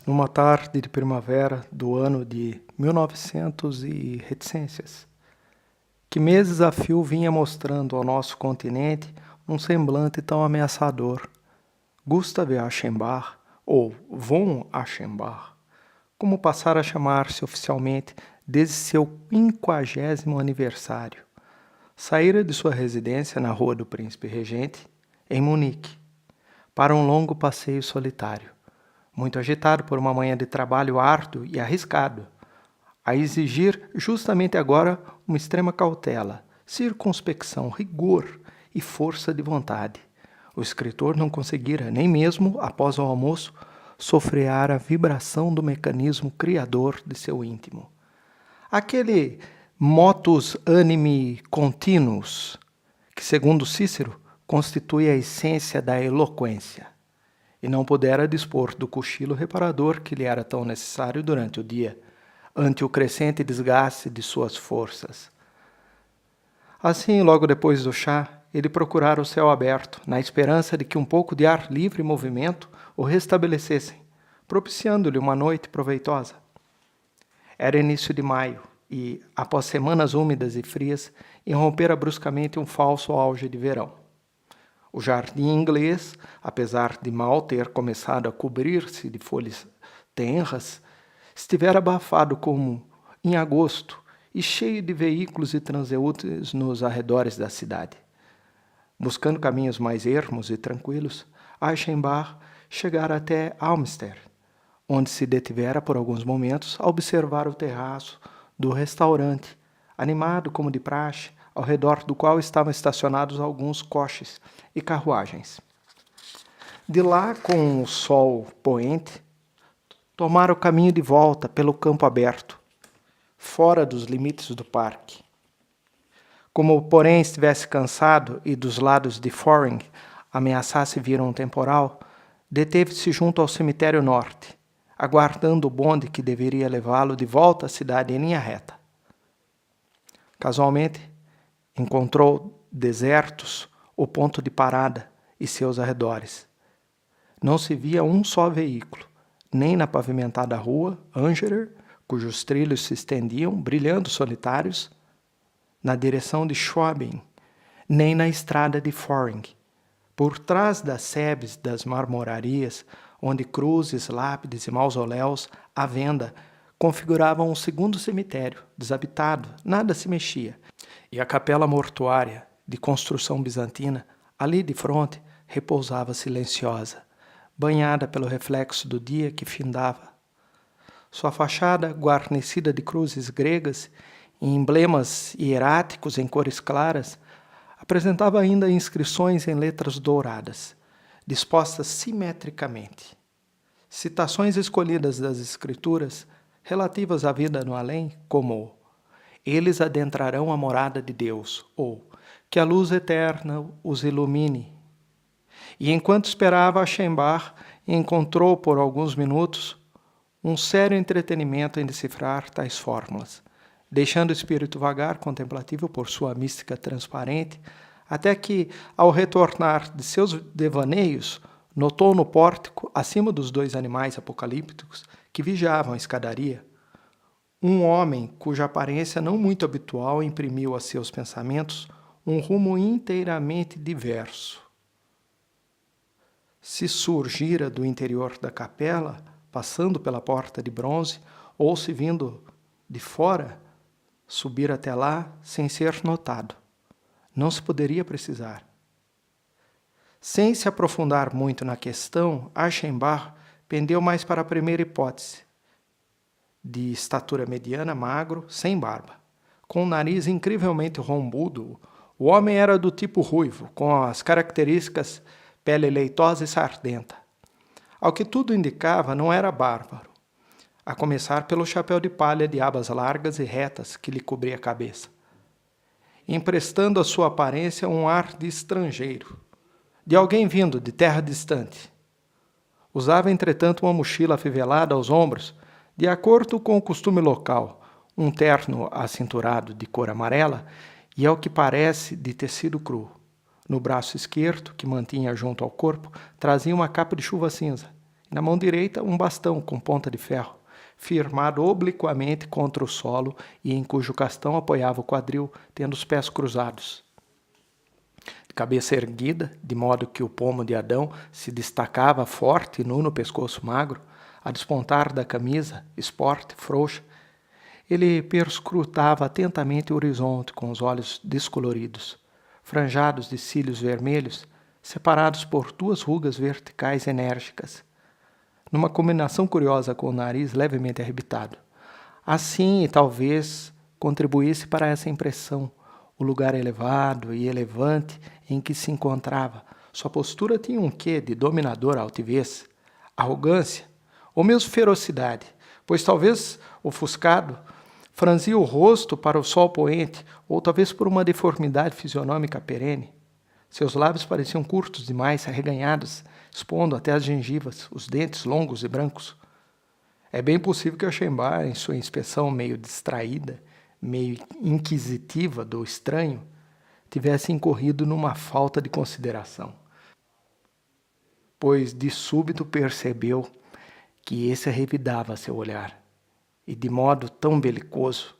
Numa tarde de primavera do ano de 1900 e reticências, que meses a fio vinha mostrando ao nosso continente um semblante tão ameaçador. Gustav Aschenbach, ou von Aschenbach, como passara a chamar-se oficialmente desde seu 50º aniversário, saíra de sua residência na Rua do Príncipe Regente, em Munique, para um longo passeio solitário, muito agitado por uma manhã de trabalho árduo e arriscado, a exigir justamente agora uma extrema cautela, circunspecção, rigor e força de vontade. O escritor não conseguira, nem mesmo após o almoço, sofrear a vibração do mecanismo criador de seu íntimo. Aquele motus animi continuus, que, segundo Cícero, constitui a essência da eloquência, e não pudera dispor do cochilo reparador que lhe era tão necessário durante o dia, ante o crescente desgaste de suas forças. Assim, logo depois do chá, ele procurara o céu aberto, na esperança de que um pouco de ar livre e movimento o restabelecessem, propiciando-lhe uma noite proveitosa. Era início de maio, e, após semanas úmidas e frias, irrompera bruscamente um falso auge de verão. O jardim inglês, apesar de mal ter começado a cobrir-se de folhas tenras, estivera abafado como em agosto e cheio de veículos e transeúntes nos arredores da cidade. Buscando caminhos mais ermos e tranquilos, Aschenbach chegara até Almster, onde se detivera por alguns momentos a observar o terraço do restaurante, animado como de praxe, ao redor do qual estavam estacionados alguns coches e carruagens. De lá, com o sol poente, tomara o caminho de volta pelo campo aberto, fora dos limites do parque. Como, porém, estivesse cansado e dos lados de Foring ameaçasse vir um temporal, deteve-se junto ao cemitério norte, aguardando o bonde que deveria levá-lo de volta à cidade em linha reta. Casualmente, encontrou desertos o ponto de parada e seus arredores. Não se via um só veículo, nem na pavimentada rua Angerer, cujos trilhos se estendiam, brilhando solitários, na direção de Schwabing, nem na estrada de Foring. Por trás das sebes das marmorarias, onde cruzes, lápides e mausoléus à venda configuravam um segundo cemitério, desabitado, nada se mexia, e a capela mortuária, de construção bizantina, ali de fronte, repousava silenciosa, banhada pelo reflexo do dia que findava. Sua fachada, guarnecida de cruzes gregas e emblemas hieráticos em cores claras, apresentava ainda inscrições em letras douradas, dispostas simetricamente. Citações escolhidas das escrituras relativas à vida no além, como eles adentrarão a morada de Deus, ou que a luz eterna os ilumine. E enquanto esperava, Aschenbach encontrou por alguns minutos um sério entretenimento em decifrar tais fórmulas, deixando o espírito vagar contemplativo por sua mística transparente, até que, ao retornar de seus devaneios, notou no pórtico, acima dos dois animais apocalípticos que vigiavam a escadaria, um homem cuja aparência não muito habitual imprimiu a seus pensamentos um rumo inteiramente diverso. Se surgira do interior da capela, passando pela porta de bronze, ou se vindo de fora, subir até lá sem ser notado. Não se poderia precisar. Sem se aprofundar muito na questão, Aschenbach pendeu mais para a primeira hipótese, de estatura mediana, magro, sem barba. Com o nariz incrivelmente rombudo, o homem era do tipo ruivo, com as características pele leitosa e sardenta. Ao que tudo indicava, não era bárbaro, a começar pelo chapéu de palha de abas largas e retas que lhe cobria a cabeça, emprestando à sua aparência um ar de estrangeiro, de alguém vindo de terra distante. Usava, entretanto, uma mochila afivelada aos ombros, de acordo com o costume local, um terno acinturado de cor amarela e, ao que parece, de tecido cru. No braço esquerdo, que mantinha junto ao corpo, trazia uma capa de chuva cinza, e na mão direita um bastão com ponta de ferro, firmado obliquamente contra o solo e em cujo castão apoiava o quadril, tendo os pés cruzados. De cabeça erguida, de modo que o pomo de Adão se destacava forte e nu no pescoço magro, a despontar da camisa, esporte, frouxa, ele perscrutava atentamente o horizonte com os olhos descoloridos, franjados de cílios vermelhos, separados por 2 rugas verticais enérgicas, numa combinação curiosa com o nariz levemente arrebitado. Assim, talvez, contribuísse para essa impressão o lugar elevado e elevante em que se encontrava. Sua postura tinha um quê de dominadora altivez, arrogância, ou mesmo ferocidade, pois talvez, ofuscado, franzia o rosto para o sol poente, ou talvez por uma deformidade fisionômica perene. Seus lábios pareciam curtos demais, arreganhados, expondo até as gengivas, os dentes longos e brancos. É bem possível que Aschenbach, em sua inspeção meio distraída, meio inquisitiva do estranho, tivesse incorrido numa falta de consideração, pois de súbito percebeu que esse revidava seu olhar, e de modo tão belicoso,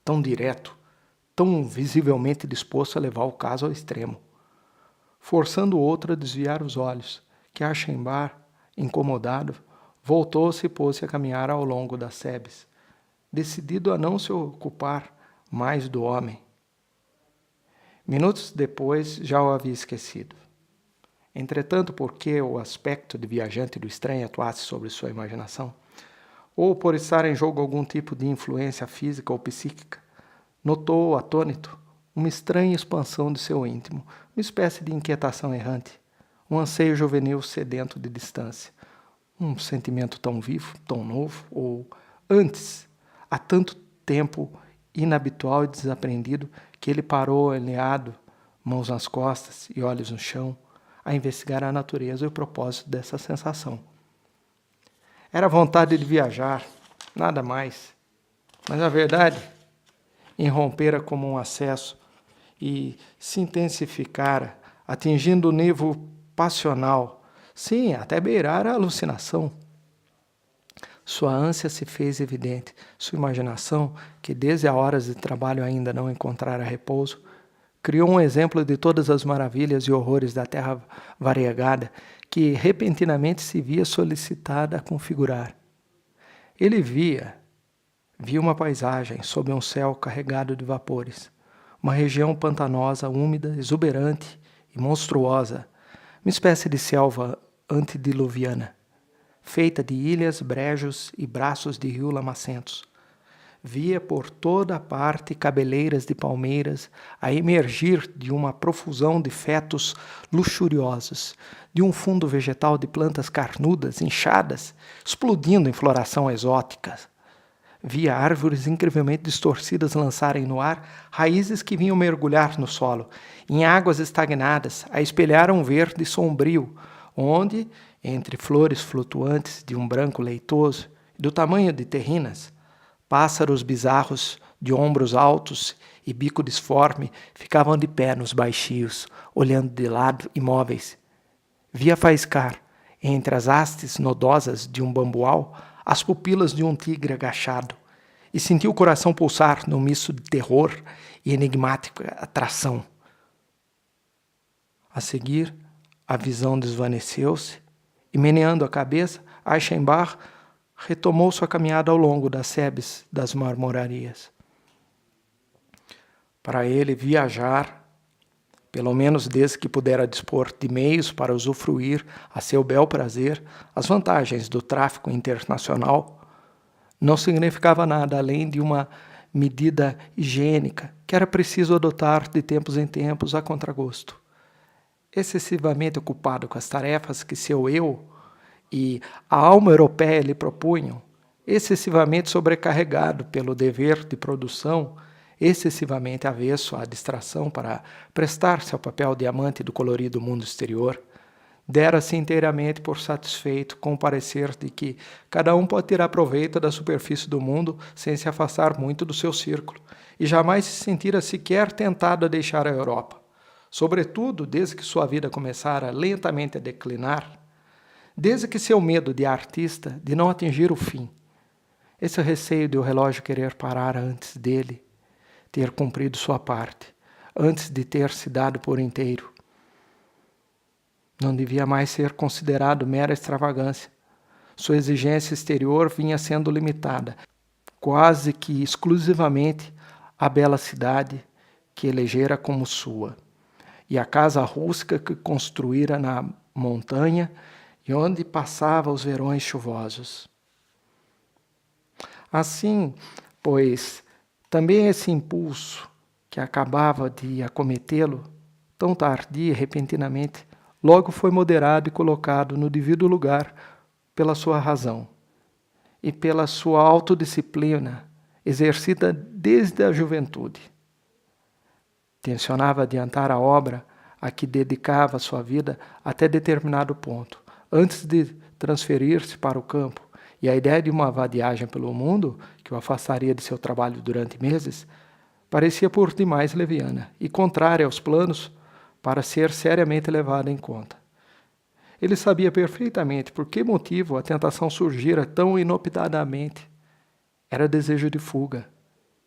tão direto, tão visivelmente disposto a levar o caso ao extremo, forçando o outro a desviar os olhos, que Aschenbach, incomodado, voltou-se e pôs-se a caminhar ao longo das sebes, decidido a não se ocupar mais do homem. Minutos depois já o havia esquecido. Entretanto, porque o aspecto de viajante do estranho atuasse sobre sua imaginação, ou por estar em jogo algum tipo de influência física ou psíquica, notou, atônito, uma estranha expansão de seu íntimo, uma espécie de inquietação errante, um anseio juvenil sedento de distância, um sentimento tão vivo, tão novo, ou, antes, há tanto tempo inabitual e desaprendido, que ele parou alinhado, mãos nas costas e olhos no chão, a investigar a natureza e o propósito dessa sensação. Era vontade de viajar, nada mais. Mas a verdade irrompera como um acesso e se intensificara, atingindo o nível passional, sim, até beirar a alucinação. Sua ânsia se fez evidente, sua imaginação, que desde as horas de trabalho ainda não encontrara repouso, criou um exemplo de todas as maravilhas e horrores da terra variegada, que repentinamente se via solicitada a configurar. Ele via uma paisagem sob um céu carregado de vapores, uma região pantanosa, úmida, exuberante e monstruosa, uma espécie de selva antediluviana, feita de ilhas, brejos e braços de rio lamacentos. Via por toda a parte cabeleiras de palmeiras a emergir de uma profusão de fetos luxuriosos, de um fundo vegetal de plantas carnudas, inchadas, explodindo em floração exótica. Via árvores incrivelmente distorcidas lançarem no ar raízes que vinham mergulhar no solo, em águas estagnadas, a espelhar um verde sombrio, onde, entre flores flutuantes de um branco leitoso, do tamanho de terrinas, pássaros bizarros de ombros altos e bico disforme ficavam de pé nos baixios, olhando de lado imóveis. Via faiscar, entre as hastes nodosas de um bambual, as pupilas de um tigre agachado, e sentiu o coração pulsar num misto de terror e enigmática atração. A seguir, a visão desvaneceu-se, e meneando a cabeça, Aschenbach retomou sua caminhada ao longo das sebes das marmorarias. Para ele, viajar, pelo menos desde que pudera dispor de meios para usufruir a seu bel prazer as vantagens do tráfico internacional, não significava nada além de uma medida higiênica que era preciso adotar de tempos em tempos a contragosto. Excessivamente ocupado com as tarefas que seu eu e a alma europeia lhe propunham, excessivamente sobrecarregado pelo dever de produção, excessivamente avesso à distração para prestar-se ao papel de amante do colorido mundo exterior, dera-se inteiramente por satisfeito com o parecer de que cada um pode tirar proveito da superfície do mundo sem se afastar muito do seu círculo, e jamais se sentira sequer tentado a deixar a Europa, sobretudo desde que sua vida começara lentamente a declinar, desde que seu medo de artista de não atingir o fim, esse receio de o relógio querer parar antes dele ter cumprido sua parte, antes de ter se dado por inteiro, não devia mais ser considerado mera extravagância. Sua exigência exterior vinha sendo limitada, quase que exclusivamente à bela cidade que elegera como sua, e a casa rústica que construíra na montanha e onde passava os verões chuvosos. Assim, pois, também esse impulso que acabava de acometê-lo, tão tardia e repentinamente, logo foi moderado e colocado no devido lugar pela sua razão e pela sua autodisciplina, exercida desde a juventude. Tencionava adiantar a obra a que dedicava sua vida até determinado ponto, antes de transferir-se para o campo, e a ideia de uma vadiagem pelo mundo, que o afastaria de seu trabalho durante meses, parecia por demais leviana e contrária aos planos para ser seriamente levada em conta. Ele sabia perfeitamente por que motivo a tentação surgira tão inopinadamente. Era desejo de fuga,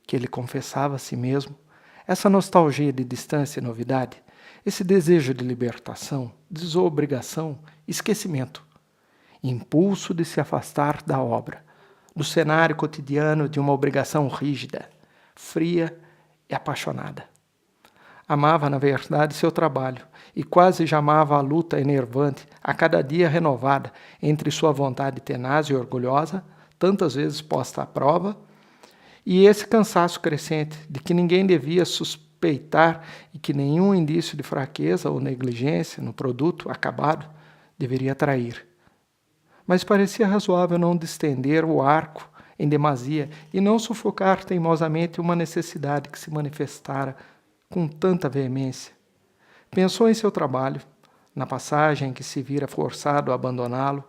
que ele confessava a si mesmo, essa nostalgia de distância e novidade, esse desejo de libertação, desobrigação, esquecimento, impulso de se afastar da obra, do cenário cotidiano de uma obrigação rígida, fria e apaixonada. Amava, na verdade, seu trabalho e quase já amava a luta enervante, a cada dia renovada, entre sua vontade tenaz e orgulhosa, tantas vezes posta à prova, e esse cansaço crescente de que ninguém devia suspeitar e que nenhum indício de fraqueza ou negligência no produto acabado deveria trair. Mas parecia razoável não distender o arco em demasia e não sufocar teimosamente uma necessidade que se manifestara com tanta veemência. Pensou em seu trabalho, na passagem em que se vira forçado a abandoná-lo,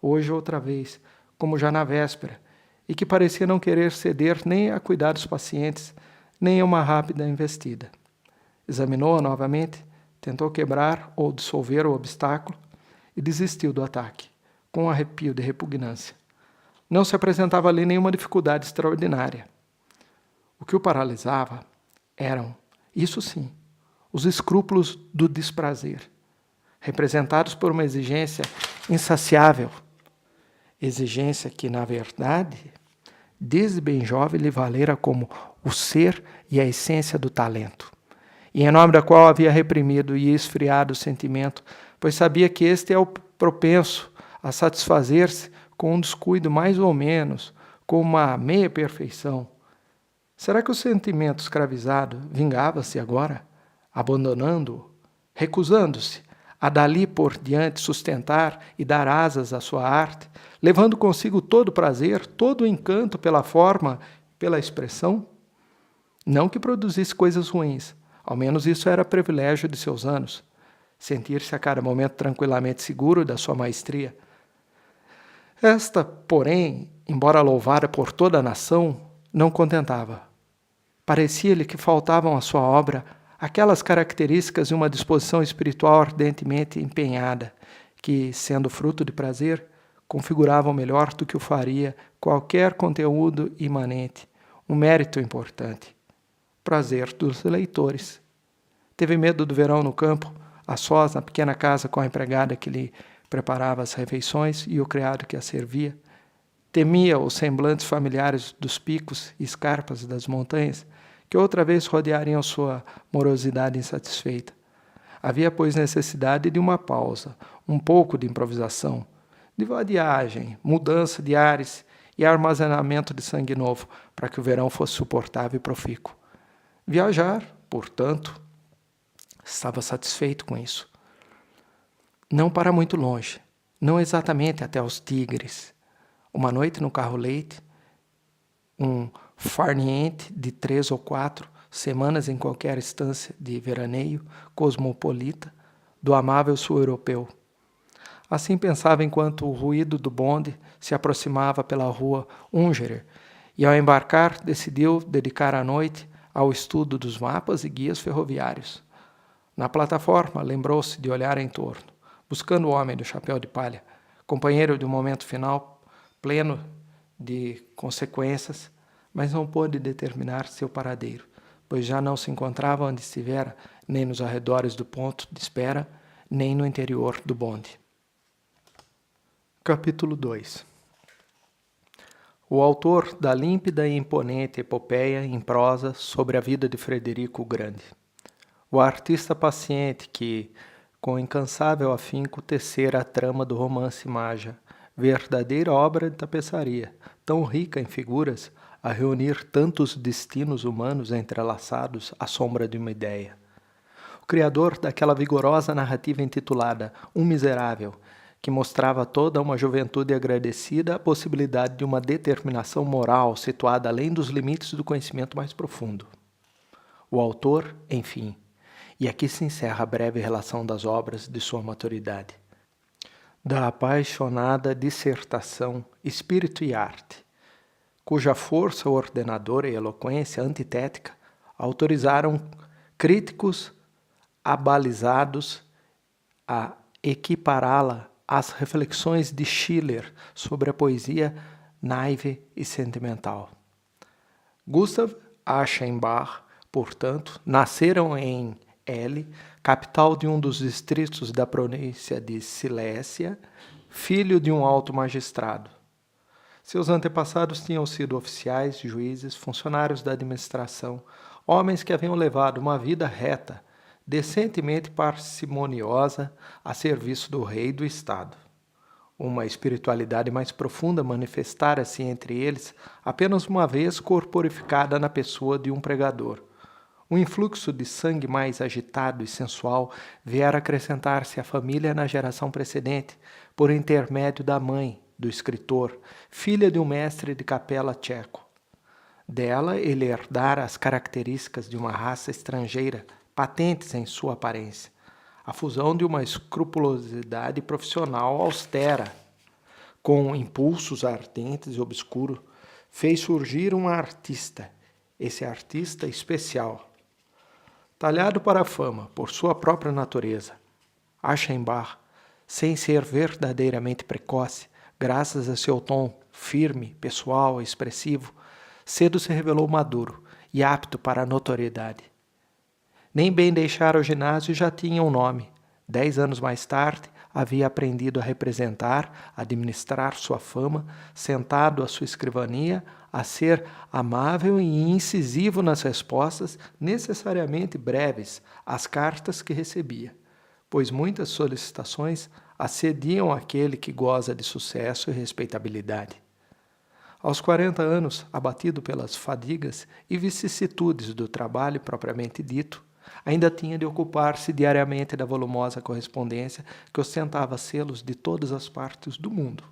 hoje outra vez, como já na véspera, e que parecia não querer ceder nem a cuidados pacientes, nem a uma rápida investida. Examinou-a novamente, tentou quebrar ou dissolver o obstáculo e desistiu do ataque, com um arrepio de repugnância. Não se apresentava ali nenhuma dificuldade extraordinária. O que o paralisava eram, isso sim, os escrúpulos do desprazer, representados por uma exigência insaciável, exigência que, na verdade, desde bem jovem lhe valera como o ser e a essência do talento, e em nome da qual havia reprimido e esfriado o sentimento, pois sabia que este é o propenso a satisfazer-se com um descuido mais ou menos, com uma meia perfeição. Será que o sentimento escravizado vingava-se agora, abandonando-o, recusando-se a dali por diante sustentar e dar asas à sua arte, levando consigo todo o prazer, todo o encanto pela forma, pela expressão? Não que produzisse coisas ruins, ao menos isso era privilégio de seus anos, sentir-se a cada momento tranquilamente seguro da sua maestria. Esta, porém, embora louvada por toda a nação, não contentava. Parecia-lhe que faltavam à sua obra aquelas características e uma disposição espiritual ardentemente empenhada, que, sendo fruto de prazer, configuravam melhor do que o faria qualquer conteúdo imanente, um mérito importante. Prazer dos leitores. Teve medo do verão no campo, a sós na pequena casa com a empregada que lhe preparava as refeições e o criado que a servia. Temia os semblantes familiares dos picos e escarpas das montanhas, que outra vez rodeariam sua morosidade insatisfeita. Havia, pois, necessidade de uma pausa, um pouco de improvisação, de vadiagem, mudança de ares e armazenamento de sangue novo, para que o verão fosse suportável e profícuo. Viajar, portanto, estava satisfeito com isso. Não para muito longe, não exatamente até os Tigres. Uma noite no carro-leite, um farniente de 3 ou 4 semanas em qualquer estância de veraneio cosmopolita do amável sul-europeu. Assim pensava enquanto o ruído do bonde se aproximava pela rua Ungerer e, ao embarcar, decidiu dedicar a noite ao estudo dos mapas e guias ferroviários. Na plataforma, lembrou-se de olhar em torno, buscando o homem do chapéu de palha, companheiro de um momento final pleno de consequências, mas não pôde determinar seu paradeiro, pois já não se encontrava onde estivera, nem nos arredores do ponto de espera, nem no interior do bonde. Capítulo 2. O autor da límpida e imponente epopeia em prosa sobre a vida de Frederico o Grande. O artista paciente que, com incansável afinco, tecera a trama do romance Maja, verdadeira obra de tapeçaria, tão rica em figuras, a reunir tantos destinos humanos entrelaçados à sombra de uma ideia. O criador daquela vigorosa narrativa intitulada Um Miserável, que mostrava a toda uma juventude agradecida a possibilidade de uma determinação moral situada além dos limites do conhecimento mais profundo. O autor, enfim, e aqui se encerra a breve relação das obras de sua maturidade. Da apaixonada dissertação Espírito e Arte, cuja força ordenadora e eloquência antitética autorizaram críticos abalizados a equipará-la às reflexões de Schiller sobre a poesia naive e sentimental. Gustav Aschenbach, portanto, nasceram em L, capital de um dos distritos da província de Silésia, filho de um alto magistrado. Seus antepassados tinham sido oficiais, juízes, funcionários da administração, homens que haviam levado uma vida reta, decentemente parcimoniosa, a serviço do rei e do Estado. Uma espiritualidade mais profunda manifestara-se entre eles apenas uma vez corporificada na pessoa de um pregador. Um influxo de sangue mais agitado e sensual viera acrescentar-se à família na geração precedente, por intermédio da mãe, do escritor, filha de um mestre de capela tcheco. Dela ele herdara as características de uma raça estrangeira, patentes em sua aparência, a fusão de uma escrupulosidade profissional austera, com impulsos ardentes e obscuros, fez surgir um artista, esse artista especial. Talhado para a fama por sua própria natureza, Aschenbach, sem ser verdadeiramente precoce, graças a seu tom firme, pessoal e expressivo, cedo se revelou maduro e apto para a notoriedade. Nem bem deixara o ginásio e já tinha um nome. 10 anos mais tarde, havia aprendido a representar, a administrar sua fama, sentado à sua escrivania, a ser amável e incisivo nas respostas, necessariamente breves, às cartas que recebia, pois muitas solicitações assediam aquele que goza de sucesso e respeitabilidade. Aos 40 anos, abatido pelas fadigas e vicissitudes do trabalho propriamente dito, ainda tinha de ocupar-se diariamente da volumosa correspondência que ostentava selos de todas as partes do mundo,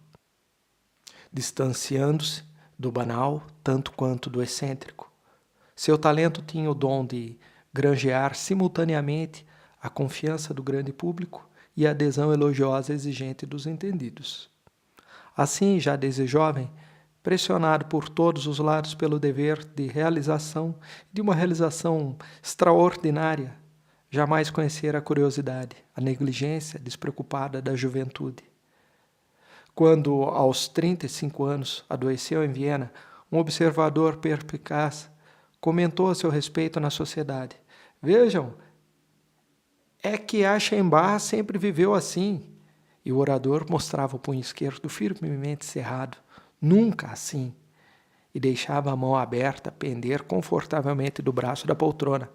distanciando-se do banal tanto quanto do excêntrico. Seu talento tinha o dom de granjear simultaneamente a confiança do grande público e a adesão elogiosa exigente dos entendidos. Assim, já desde jovem, pressionado por todos os lados pelo dever de realização, de uma realização extraordinária, jamais conhecera a curiosidade, a negligência despreocupada da juventude. Quando, aos 35 anos, adoeceu em Viena, um observador perspicaz comentou a seu respeito na sociedade: "Vejam, é que Aschenbach sempre viveu assim." E o orador mostrava o punho esquerdo firmemente cerrado, nunca assim, e deixava a mão aberta pender confortavelmente do braço da poltrona.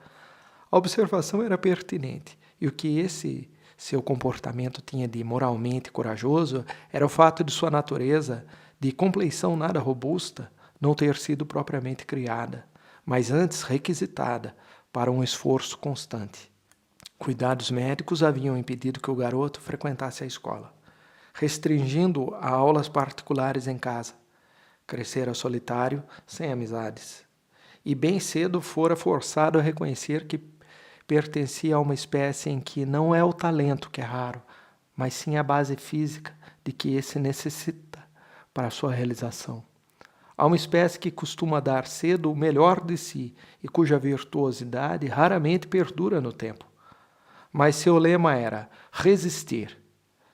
A observação era pertinente, e o que esse seu comportamento tinha de moralmente corajoso era o fato de sua natureza, de compleição nada robusta, não ter sido propriamente criada, mas antes requisitada para um esforço constante. Cuidados médicos haviam impedido que o garoto frequentasse a escola, restringindo-o a aulas particulares em casa. Crescera solitário, sem amizades, e bem cedo fora forçado a reconhecer que pertencia a uma espécie em que não é o talento que é raro, mas sim a base física de que esse necessita para sua realização. Há uma espécie que costuma dar cedo o melhor de si e cuja virtuosidade raramente perdura no tempo. Mas seu lema era resistir,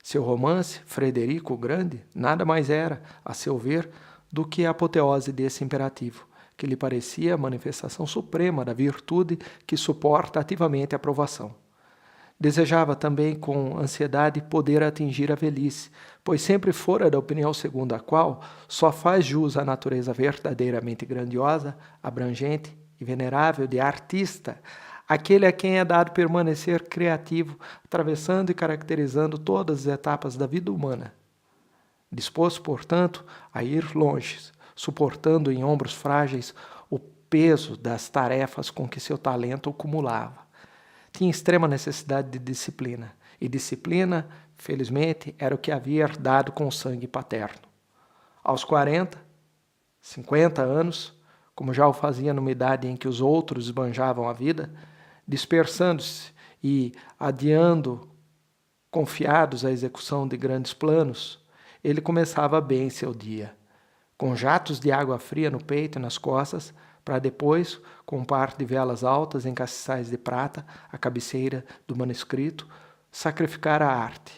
Seu romance, Frederico o Grande, nada mais era, a seu ver, do que a apoteose desse imperativo, que lhe parecia a manifestação suprema da virtude que suporta ativamente a provação. Desejava também com ansiedade poder atingir a velhice, pois sempre fora da opinião segundo a qual só faz jus à natureza verdadeiramente grandiosa, abrangente e venerável de artista, aquele a quem é dado permanecer criativo, atravessando e caracterizando todas as etapas da vida humana. Disposto, portanto, a ir longe, suportando em ombros frágeis o peso das tarefas com que seu talento acumulava. Tinha extrema necessidade de disciplina, e disciplina, felizmente, era o que havia herdado com o sangue paterno. Aos 40, 50 anos, como já o fazia numa idade em que os outros esbanjavam a vida, dispersando-se e adiando, confiados à execução de grandes planos, ele começava bem seu dia, com jatos de água fria no peito e nas costas, para depois, com um par de velas altas em castiçais de prata, à cabeceira do manuscrito, sacrificar a arte.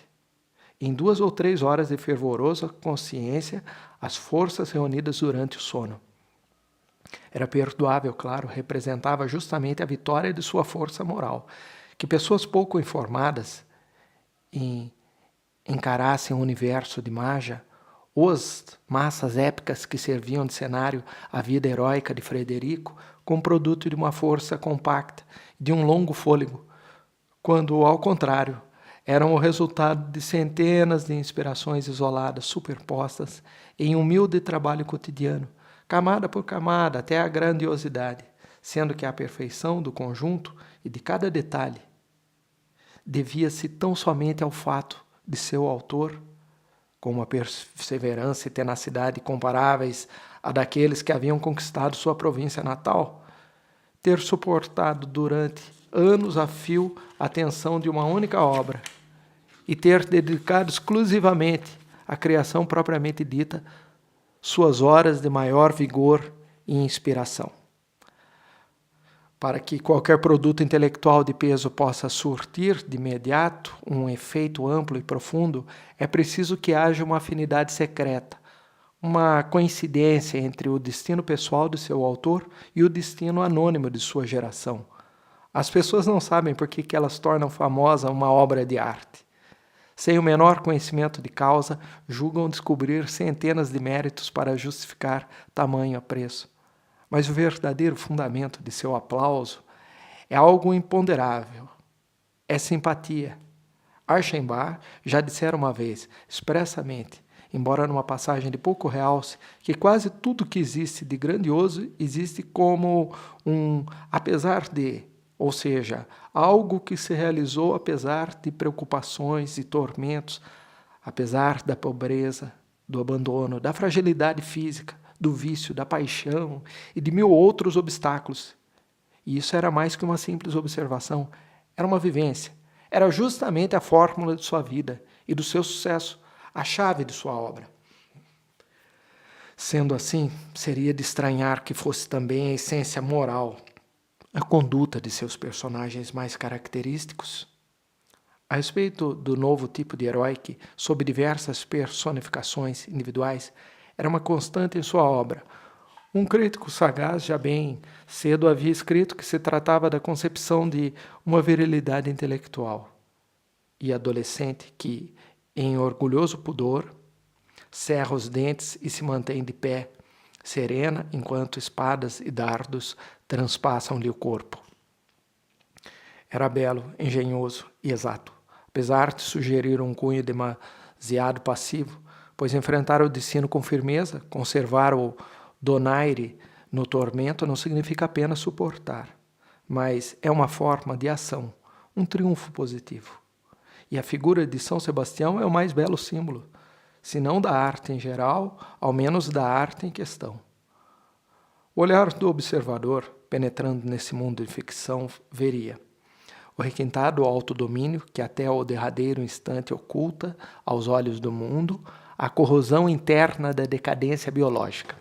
Em 2 ou 3 horas de fervorosa consciência, as forças reunidas durante o sono. Era perdoável, claro, representava justamente a vitória de sua força moral, que pessoas pouco informadas encarassem o universo de Maja, os massas épicas que serviam de cenário à vida heróica de Frederico, como produto de uma força compacta, de um longo fôlego, quando, ao contrário, eram o resultado de centenas de inspirações isoladas superpostas em humilde trabalho cotidiano, camada por camada até a grandiosidade, sendo que a perfeição do conjunto e de cada detalhe devia-se tão somente ao fato de seu autor, com uma perseverança e tenacidade comparáveis a daqueles que haviam conquistado sua província natal, ter suportado durante anos a fio a tensão de uma única obra e ter dedicado exclusivamente à criação propriamente dita suas horas de maior vigor e inspiração. Para que qualquer produto intelectual de peso possa surtir de imediato um efeito amplo e profundo, é preciso que haja uma afinidade secreta, uma coincidência entre o destino pessoal de seu autor e o destino anônimo de sua geração. As pessoas não sabem por que elas tornam famosa uma obra de arte. Sem o menor conhecimento de causa, julgam descobrir centenas de méritos para justificar tamanho apreço. Mas o verdadeiro fundamento de seu aplauso é algo imponderável, é simpatia. Archambault já dissera uma vez, expressamente, embora numa passagem de pouco realce, que quase tudo que existe de grandioso existe como um apesar de, ou seja, algo que se realizou apesar de preocupações e tormentos, apesar da pobreza, do abandono, da fragilidade física, do vício, da paixão e de 1000 outros obstáculos. E isso era mais que uma simples observação, era uma vivência. Era justamente a fórmula de sua vida e do seu sucesso, a chave de sua obra. Sendo assim, seria de estranhar que fosse também a essência moral, a conduta de seus personagens mais característicos. A respeito do novo tipo de herói que, sob diversas personificações individuais, era uma constante em sua obra. Um crítico sagaz já bem cedo havia escrito que se tratava da concepção de uma virilidade intelectual e adolescente que, em orgulhoso pudor, cerra os dentes e se mantém de pé, serena, enquanto espadas e dardos transpassam-lhe o corpo. Era belo, engenhoso e exato, apesar de sugerir um cunho demasiado passivo, pois enfrentar o destino com firmeza, conservar o donaire no tormento não significa apenas suportar, mas é uma forma de ação, um triunfo positivo. E a figura de São Sebastião é o mais belo símbolo, se não da arte em geral, ao menos da arte em questão. O olhar do observador, penetrando nesse mundo de ficção, veria o requintado autodomínio que até o derradeiro instante oculta aos olhos do mundo a corrosão interna da decadência biológica.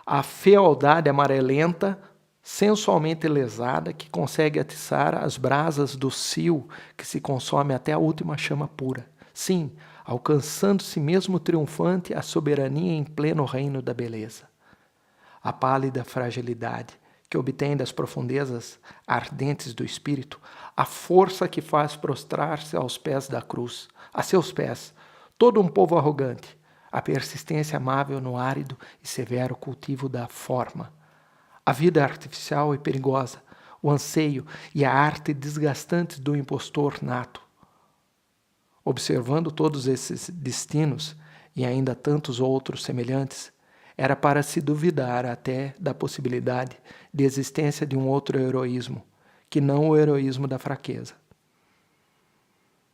A fealdade amarelenta, sensualmente lesada, que consegue atiçar as brasas do cio que se consome até a última chama pura, sim, alcançando-se mesmo triunfante a soberania em pleno reino da beleza. A pálida fragilidade que obtém das profundezas ardentes do espírito, a força que faz prostrar-se aos pés da cruz, a seus pés, todo um povo arrogante, a persistência amável no árido e severo cultivo da forma, a vida artificial e perigosa, o anseio e a arte desgastantes do impostor nato. Observando todos esses destinos e ainda tantos outros semelhantes, era para se duvidar até da possibilidade de existência de um outro heroísmo, que não o heroísmo da fraqueza.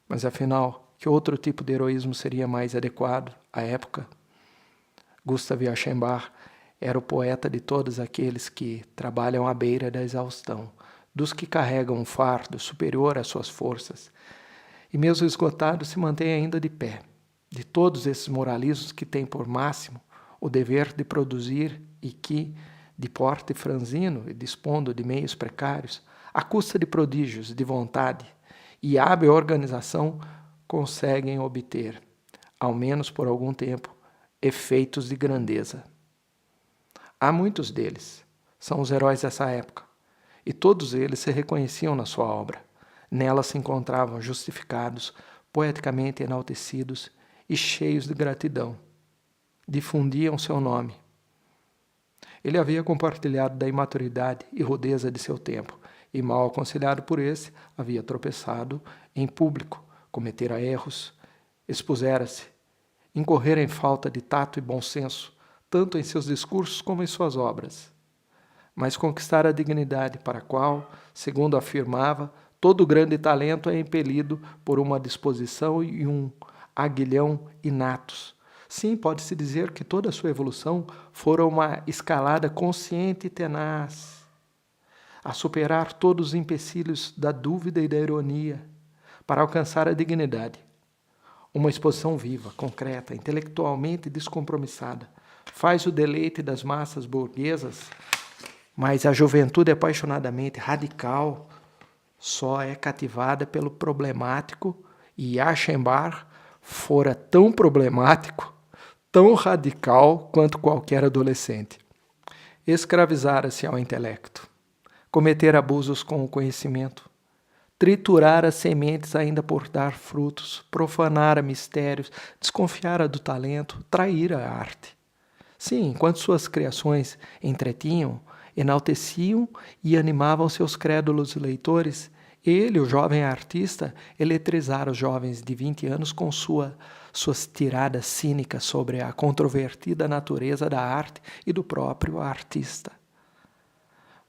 Mas afinal, que outro tipo de heroísmo seria mais adequado à época? Gustav Aschenbach era o poeta de todos aqueles que trabalham à beira da exaustão, dos que carregam um fardo superior às suas forças, e mesmo esgotado se mantém ainda de pé, de todos esses moralismos que têm por máximo o dever de produzir e que, de porte franzino e dispondo de meios precários, à custa de prodígios de vontade e hábil organização, conseguem obter, ao menos por algum tempo, efeitos de grandeza. Há muitos deles, são os heróis dessa época, e todos eles se reconheciam na sua obra. Nela se encontravam justificados, poeticamente enaltecidos e cheios de gratidão. Difundiam seu nome. Ele havia compartilhado da imaturidade e rudeza de seu tempo, e mal aconselhado por esse, havia tropeçado em público, cometera erros, expusera-se, incorrera em falta de tato e bom senso, tanto em seus discursos como em suas obras. Mas conquistara a dignidade para a qual, segundo afirmava, todo grande talento é impelido por uma disposição e um aguilhão inatos. Sim, pode-se dizer que toda a sua evolução fora uma escalada consciente e tenaz, a superar todos os empecilhos da dúvida e da ironia, para alcançar a dignidade. Uma exposição viva, concreta, intelectualmente descompromissada, faz o deleite das massas burguesas, mas a juventude apaixonadamente radical só é cativada pelo problemático, e Aschenbach fora tão problemático, tão radical quanto qualquer adolescente. Escravizara-se ao intelecto, cometer abusos com o conhecimento, triturar as sementes ainda por dar frutos, profanar mistérios, desconfiar do talento, trair a arte. Sim, enquanto suas criações entretinham, enalteciam e animavam seus crédulos leitores, ele, o jovem artista, eletrizara os jovens de 20 anos com suas tiradas cínicas sobre a controvertida natureza da arte e do próprio artista.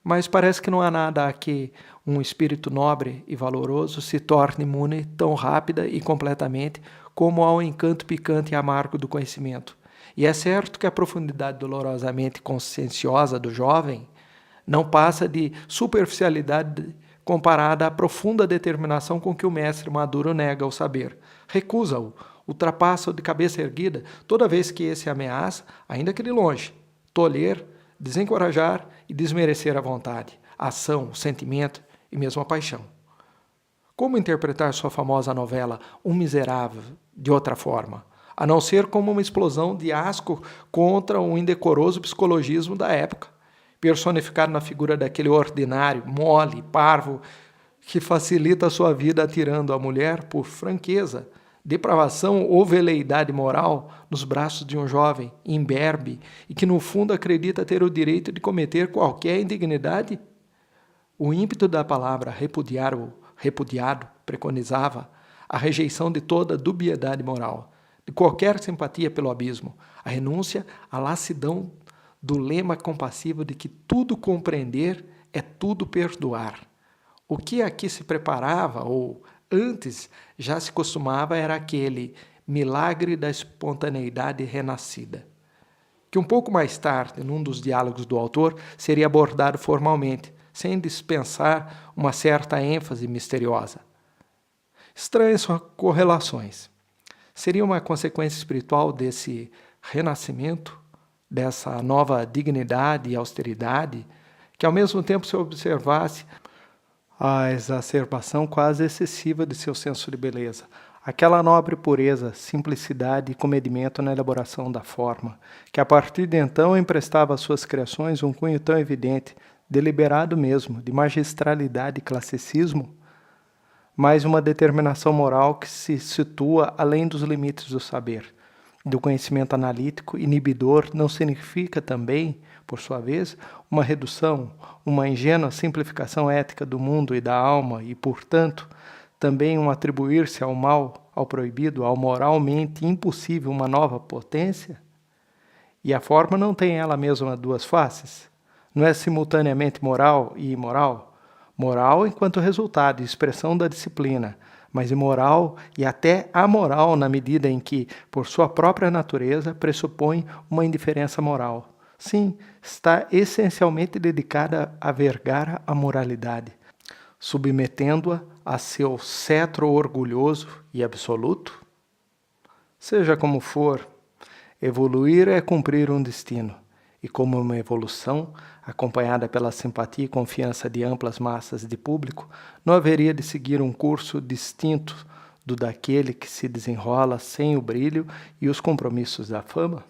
Mas parece que não há nada a que um espírito nobre e valoroso se torne imune tão rápida e completamente como ao encanto picante e amargo do conhecimento. E é certo que a profundidade dolorosamente conscienciosa do jovem não passa de superficialidade comparada à profunda determinação com que o mestre maduro nega o saber. Recusa-o, ultrapassa-o de cabeça erguida toda vez que esse ameaça, ainda que de longe, tolher, desencorajar e desmerecer a vontade, a ação, o sentimento e mesmo a paixão. Como interpretar sua famosa novela Um Miserável de outra forma, a não ser como uma explosão de asco contra um indecoroso psicologismo da época, personificado na figura daquele ordinário, mole, parvo, que facilita a sua vida atirando a mulher por franqueza, depravação ou veleidade moral nos braços de um jovem imberbe e que no fundo acredita ter o direito de cometer qualquer indignidade? O ímpeto da palavra repudiado preconizava a rejeição de toda dubiedade moral, de qualquer simpatia pelo abismo, a renúncia à lassidão do lema compassivo de que tudo compreender é tudo perdoar. O que aqui se preparava, ou antes já se costumava, era aquele milagre da espontaneidade renascida, que um pouco mais tarde, num dos diálogos do autor, seria abordado formalmente, sem dispensar uma certa ênfase misteriosa. Estranhas suas correlações. Seria uma consequência espiritual desse renascimento, dessa nova dignidade e austeridade, que ao mesmo tempo se observasse a exacerbação quase excessiva de seu senso de beleza, Aquela nobre pureza, simplicidade e comedimento na elaboração da forma, que a partir de então emprestava às suas criações um cunho tão evidente, deliberado mesmo, de magistralidade e classicismo, mas uma determinação moral que se situa além dos limites do saber. Do conhecimento analítico, inibidor, não significa também, por sua vez, uma redução, uma ingênua simplificação ética do mundo e da alma e, portanto, também um atribuir-se ao mal, ao proibido, ao moralmente impossível uma nova potência? E a forma não tem ela mesma duas faces? Não é simultaneamente moral e imoral? Moral enquanto resultado e expressão da disciplina, mas imoral e até amoral na medida em que, por sua própria natureza, pressupõe uma indiferença moral. Sim, está essencialmente dedicada a vergar a moralidade, submetendo-a a seu cetro orgulhoso e absoluto? Seja como for, evoluir é cumprir um destino, e como uma evolução, acompanhada pela simpatia e confiança de amplas massas de público, não haveria de seguir um curso distinto do daquele que se desenrola sem o brilho e os compromissos da fama?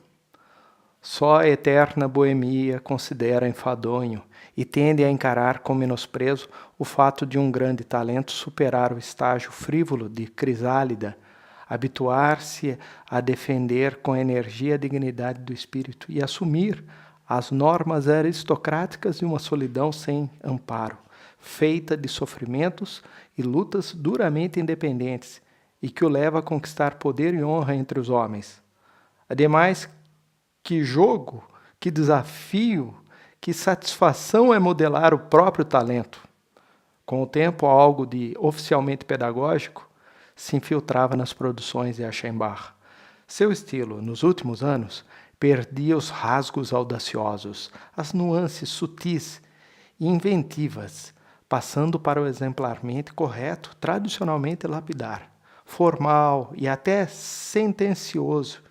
Só a eterna boemia considera enfadonho e tende a encarar com menosprezo o fato de um grande talento superar o estágio frívolo de crisálida, habituar-se a defender com energia a dignidade do espírito e assumir as normas aristocráticas de uma solidão sem amparo, feita de sofrimentos e lutas duramente independentes, e que o leva a conquistar poder e honra entre os homens. Ademais, que jogo, que desafio, que satisfação é modelar o próprio talento. Com o tempo, algo de oficialmente pedagógico se infiltrava nas produções de Aschenbach. Seu estilo, nos últimos anos, perdia os rasgos audaciosos, as nuances sutis e inventivas, passando para o exemplarmente correto, tradicionalmente lapidar, formal e até sentencioso,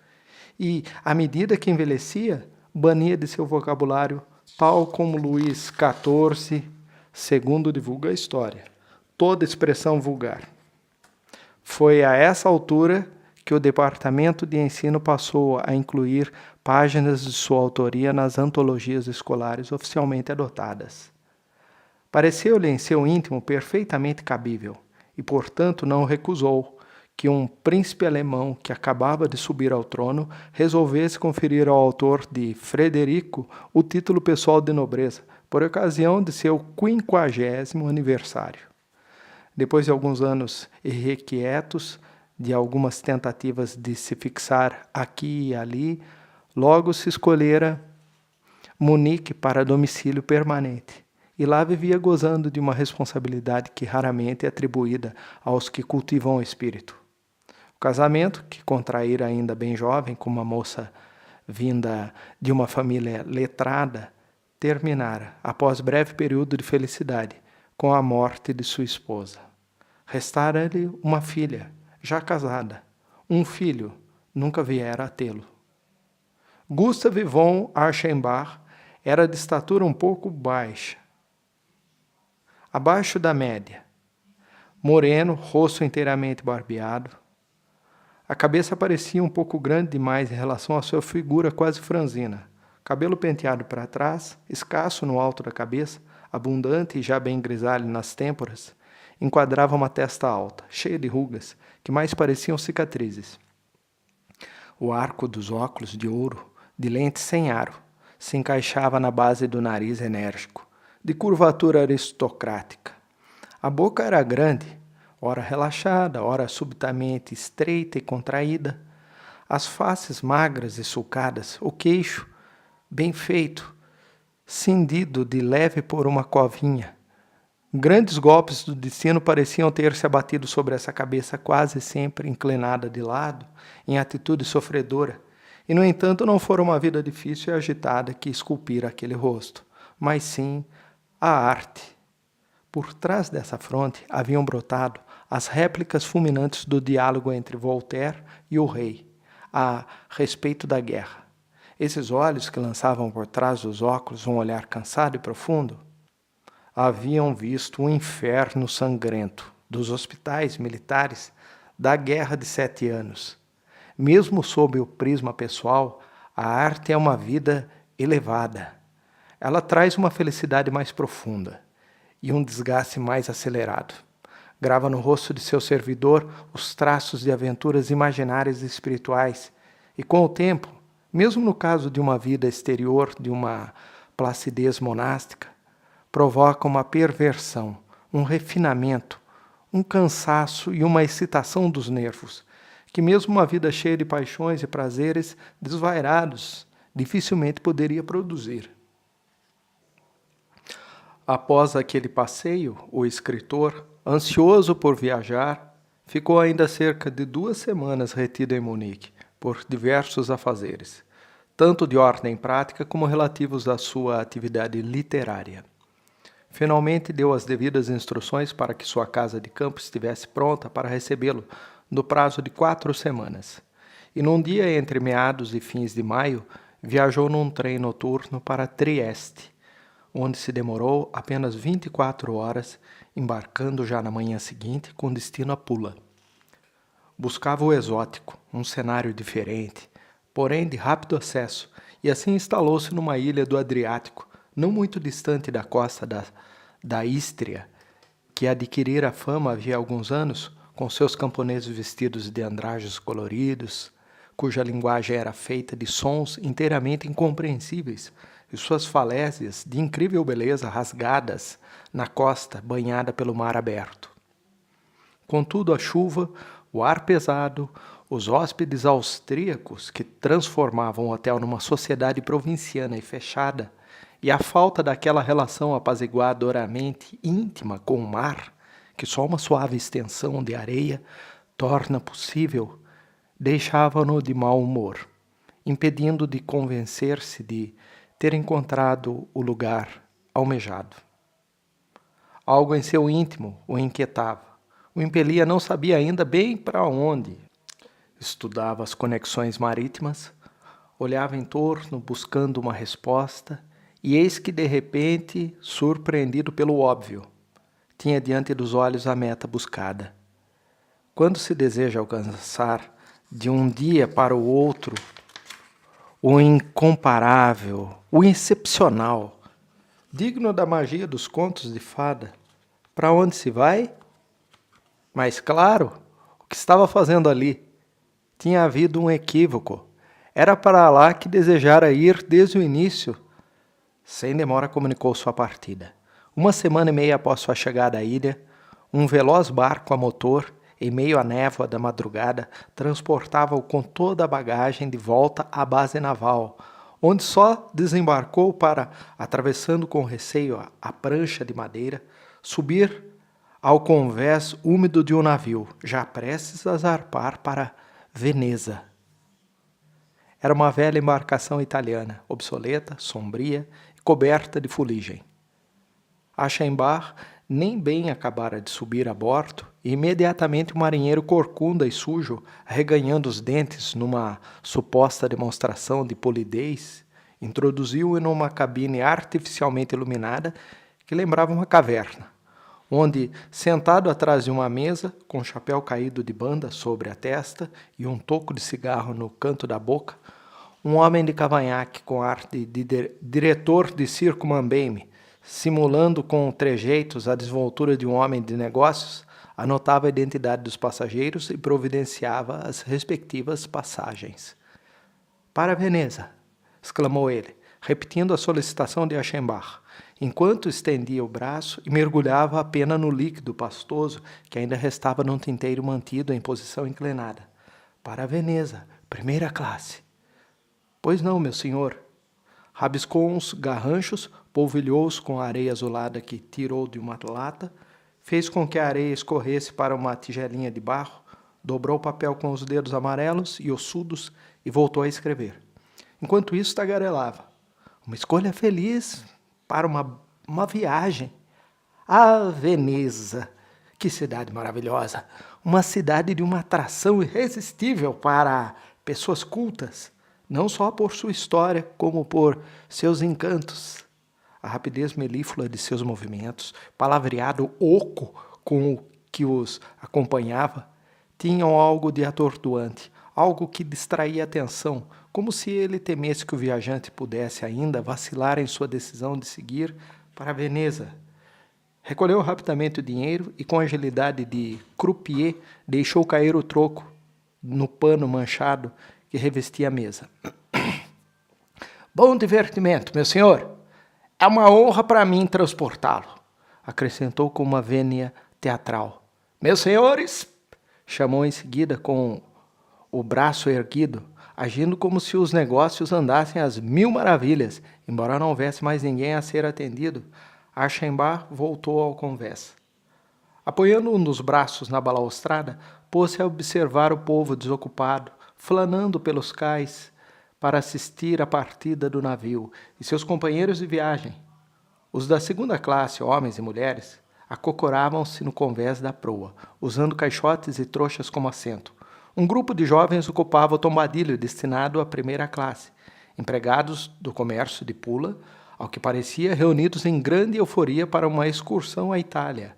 e, à medida que envelhecia, bania de seu vocabulário, tal como Luís XIV, segundo divulga a história, toda expressão vulgar. Foi a essa altura que o Departamento de Ensino passou a incluir páginas de sua autoria nas antologias escolares oficialmente adotadas. Pareceu-lhe em seu íntimo perfeitamente cabível, e portanto não recusou que um príncipe alemão que acabava de subir ao trono resolvesse conferir ao autor de Frederico o título pessoal de nobreza, por ocasião de seu 50º aniversário. Depois de alguns anos irrequietos, de algumas tentativas de se fixar aqui e ali, logo se escolhera Munique para domicílio permanente, e lá vivia gozando de uma responsabilidade que raramente é atribuída aos que cultivam o espírito. O casamento, que contraíra ainda bem jovem com uma moça vinda de uma família letrada, terminara, após breve período de felicidade, com a morte de sua esposa. Restara-lhe uma filha, já casada. Um filho, nunca viera a tê-lo. Gustav von Aschenbach era de estatura um pouco baixa, abaixo da média, moreno, rosto inteiramente barbeado. A cabeça parecia um pouco grande demais em relação à sua figura quase franzina. Cabelo penteado para trás, escasso no alto da cabeça, abundante e já bem grisalho nas têmporas, enquadrava uma testa alta, cheia de rugas, que mais pareciam cicatrizes. O arco dos óculos de ouro, de lente sem aro, se encaixava na base do nariz enérgico, de curvatura aristocrática. A boca era grande, ora relaxada, ora subitamente estreita e contraída. As faces magras e sulcadas, o queixo, bem feito, cindido de leve por uma covinha. Grandes golpes do destino pareciam ter se abatido sobre essa cabeça quase sempre inclinada de lado, em atitude sofredora, e, no entanto, não fora uma vida difícil e agitada que esculpira aquele rosto, mas sim a arte. Por trás dessa fronte haviam brotado as réplicas fulminantes do diálogo entre Voltaire e o rei, a respeito da guerra. Esses olhos que lançavam por trás dos óculos um olhar cansado e profundo, haviam visto o inferno sangrento dos hospitais militares da Guerra de 7 Anos. Mesmo sob o prisma pessoal, a arte é uma vida elevada. Ela traz uma felicidade mais profunda e um desgaste mais acelerado. Grava no rosto de seu servidor os traços de aventuras imaginárias e espirituais, e com o tempo, mesmo no caso de uma vida exterior, de uma placidez monástica, provoca uma perversão, um refinamento, um cansaço e uma excitação dos nervos, que mesmo uma vida cheia de paixões e prazeres desvairados dificilmente poderia produzir. Após aquele passeio, o escritor, ansioso por viajar, ficou ainda cerca de 2 semanas retido em Munique, por diversos afazeres, tanto de ordem prática como relativos à sua atividade literária. Finalmente deu as devidas instruções para que sua casa de campo estivesse pronta para recebê-lo no prazo de 4 semanas. E num dia entre meados e fins de maio, viajou num trem noturno para Trieste, onde se demorou apenas 24 horas, embarcando já na manhã seguinte com destino a Pula. Buscava o exótico, um cenário diferente, porém de rápido acesso, e assim instalou-se numa ilha do Adriático, não muito distante da costa da Ístria, que adquirira fama havia alguns anos, com seus camponeses vestidos de andrajos coloridos, cuja linguagem era feita de sons inteiramente incompreensíveis, e suas falésias de incrível beleza rasgadas na costa banhada pelo mar aberto. Contudo, a chuva, o ar pesado, os hóspedes austríacos que transformavam o hotel numa sociedade provinciana e fechada, e a falta daquela relação apaziguadoramente íntima com o mar, que só uma suave extensão de areia torna possível, deixava-no de mau humor, impedindo de convencer-se de ter encontrado o lugar almejado. Algo em seu íntimo o inquietava, o impelia, não sabia ainda bem para onde. Estudava as conexões marítimas, olhava em torno buscando uma resposta, e eis que de repente, surpreendido pelo óbvio, tinha diante dos olhos a meta buscada. Quando se deseja alcançar de um dia para o outro o incomparável, o excepcional, digno da magia dos contos de fada, para onde se vai? Mas claro, o que estava fazendo ali? Tinha havido um equívoco. Era para lá que desejara ir desde o início. Sem demora comunicou sua partida. 1 semana e meia após sua chegada à ilha, um veloz barco a motor, em meio à névoa da madrugada, transportava-o com toda a bagagem de volta à base naval, onde só desembarcou para, atravessando com receio a prancha de madeira, subir ao convés úmido de um navio, já prestes a zarpar para Veneza. Era uma velha embarcação italiana, obsoleta, sombria e coberta de fuligem. Achenbach nem bem acabara de subir a bordo e imediatamente o marinheiro corcunda e sujo, arreganhando os dentes numa suposta demonstração de polidez, introduziu-o numa cabine artificialmente iluminada que lembrava uma caverna, onde, sentado atrás de uma mesa, com o chapéu caído de banda sobre a testa e um toco de cigarro no canto da boca, um homem de cavanhaque com ar de diretor de circo mambembe, simulando com trejeitos a desenvoltura de um homem de negócios, anotava a identidade dos passageiros e providenciava as respectivas passagens. "Para Veneza!" exclamou ele, repetindo a solicitação de Achenbach, enquanto estendia o braço e mergulhava a pena no líquido pastoso que ainda restava num tinteiro mantido em posição inclinada. "Para Veneza, primeira classe." "Pois não, meu senhor." Rabiscou uns garranchos, polvilhou-os com a areia azulada que tirou de uma lata, fez com que a areia escorresse para uma tigelinha de barro, dobrou o papel com os dedos amarelos e ossudos e voltou a escrever. Enquanto isso, tagarelava. "Uma escolha feliz para uma viagem. Ah, Veneza! Que cidade maravilhosa! Uma cidade de uma atração irresistível para pessoas cultas, não só por sua história, como por seus encantos. A rapidez melíflua de seus movimentos, palavreado oco com o que os acompanhava, tinham algo de atordoante, algo que distraía a atenção, como se ele temesse que o viajante pudesse ainda vacilar em sua decisão de seguir para Veneza. Recolheu rapidamente o dinheiro e, com a agilidade de croupier, deixou cair o troco no pano manchado que revestia a mesa. Bom divertimento, meu senhor. É uma honra para mim transportá-lo, acrescentou com uma vênia teatral. Meus senhores, chamou em seguida com o braço erguido, agindo como se os negócios andassem às mil maravilhas, embora não houvesse mais ninguém a ser atendido. Aschenbach voltou ao conversa. Apoiando um dos braços na balaustrada, pôs-se a observar o povo desocupado, flanando pelos cais para assistir à partida do navio e seus companheiros de viagem. Os da segunda classe, homens e mulheres, acocoravam-se no convés da proa, usando caixotes e trouxas como assento. Um grupo de jovens ocupava o tombadilho destinado à primeira classe, empregados do comércio de Pula, ao que parecia reunidos em grande euforia para uma excursão à Itália.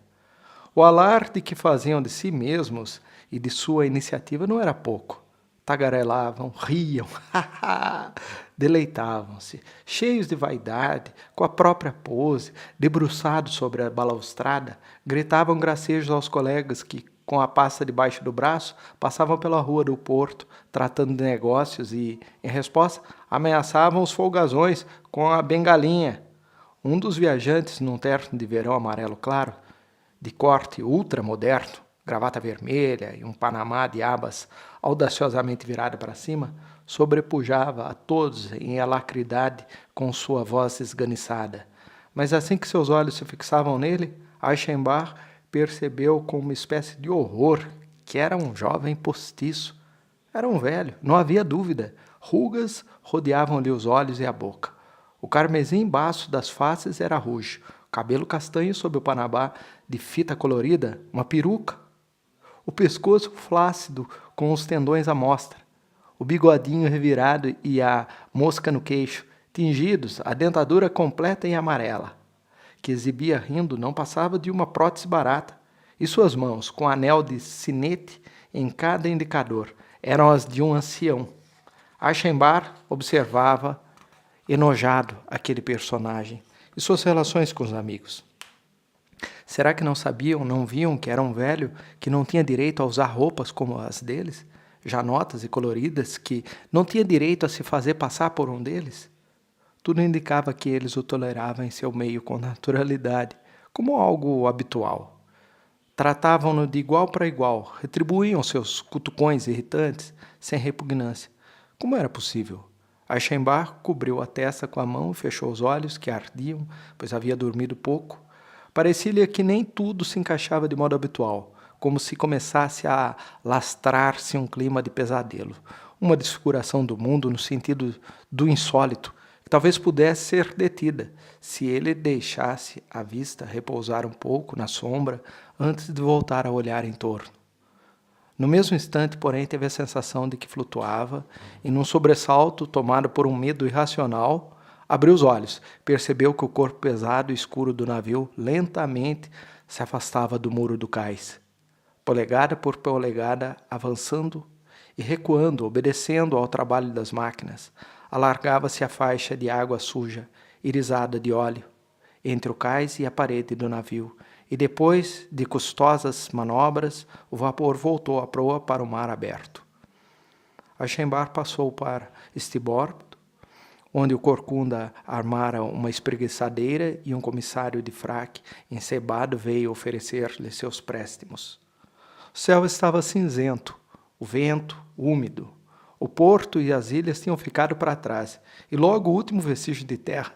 O alarde que faziam de si mesmos e de sua iniciativa não era pouco. Tagarelavam, riam, deleitavam-se, cheios de vaidade, com a própria pose, debruçados sobre a balaustrada, gritavam gracejos aos colegas que, com a pasta debaixo do braço, passavam pela rua do porto, tratando de negócios e, em resposta, ameaçavam os folgazões com a bengalinha. Um dos viajantes, num terno de verão amarelo claro, de corte ultramoderno, gravata vermelha e um panamá de abas audaciosamente virado para cima, sobrepujava a todos em alacridade com sua voz esganiçada. Mas assim que seus olhos se fixavam nele, Aschenbach percebeu com uma espécie de horror que era um jovem postiço. Era um velho, não havia dúvida. Rugas rodeavam-lhe os olhos e a boca. O carmesim baço das faces era roxo, o cabelo castanho sob o panamá de fita colorida, uma peruca. O pescoço flácido com os tendões à mostra, o bigodinho revirado e a mosca no queixo, tingidos, a dentadura completa e amarela, que exibia rindo, não passava de uma prótese barata, e suas mãos, com anel de sinete em cada indicador, eram as de um ancião. Aschenbach observava, enojado, aquele personagem e suas relações com os amigos. Será que não sabiam, não viam que era um velho que não tinha direito a usar roupas como as deles, janotas e coloridas, que não tinha direito a se fazer passar por um deles? Tudo indicava que eles o toleravam em seu meio com naturalidade, como algo habitual. Tratavam-no de igual para igual, retribuíam seus cutucões irritantes sem repugnância. Como era possível? Aschenbach cobriu a testa com a mão e fechou os olhos, que ardiam, pois havia dormido pouco. Parecia-lhe que nem tudo se encaixava de modo habitual, como se começasse a lastrar-se um clima de pesadelo, uma desfiguração do mundo no sentido do insólito, que talvez pudesse ser detida, se ele deixasse a vista repousar um pouco na sombra antes de voltar a olhar em torno. No mesmo instante, porém, teve a sensação de que flutuava, e num sobressalto, tomado por um medo irracional, abriu os olhos, percebeu que o corpo pesado e escuro do navio lentamente se afastava do muro do cais. Polegada por polegada, avançando e recuando, obedecendo ao trabalho das máquinas, alargava-se a faixa de água suja, irisada de óleo, entre o cais e a parede do navio, e depois de custosas manobras, o vapor voltou à proa para o mar aberto. Aschenbach passou para estribord, onde o corcunda armara uma espreguiçadeira e um comissário de fraque encebado veio oferecer-lhe seus préstimos. O céu estava cinzento, o vento úmido. O porto e as ilhas tinham ficado para trás, e logo o último vestígio de terra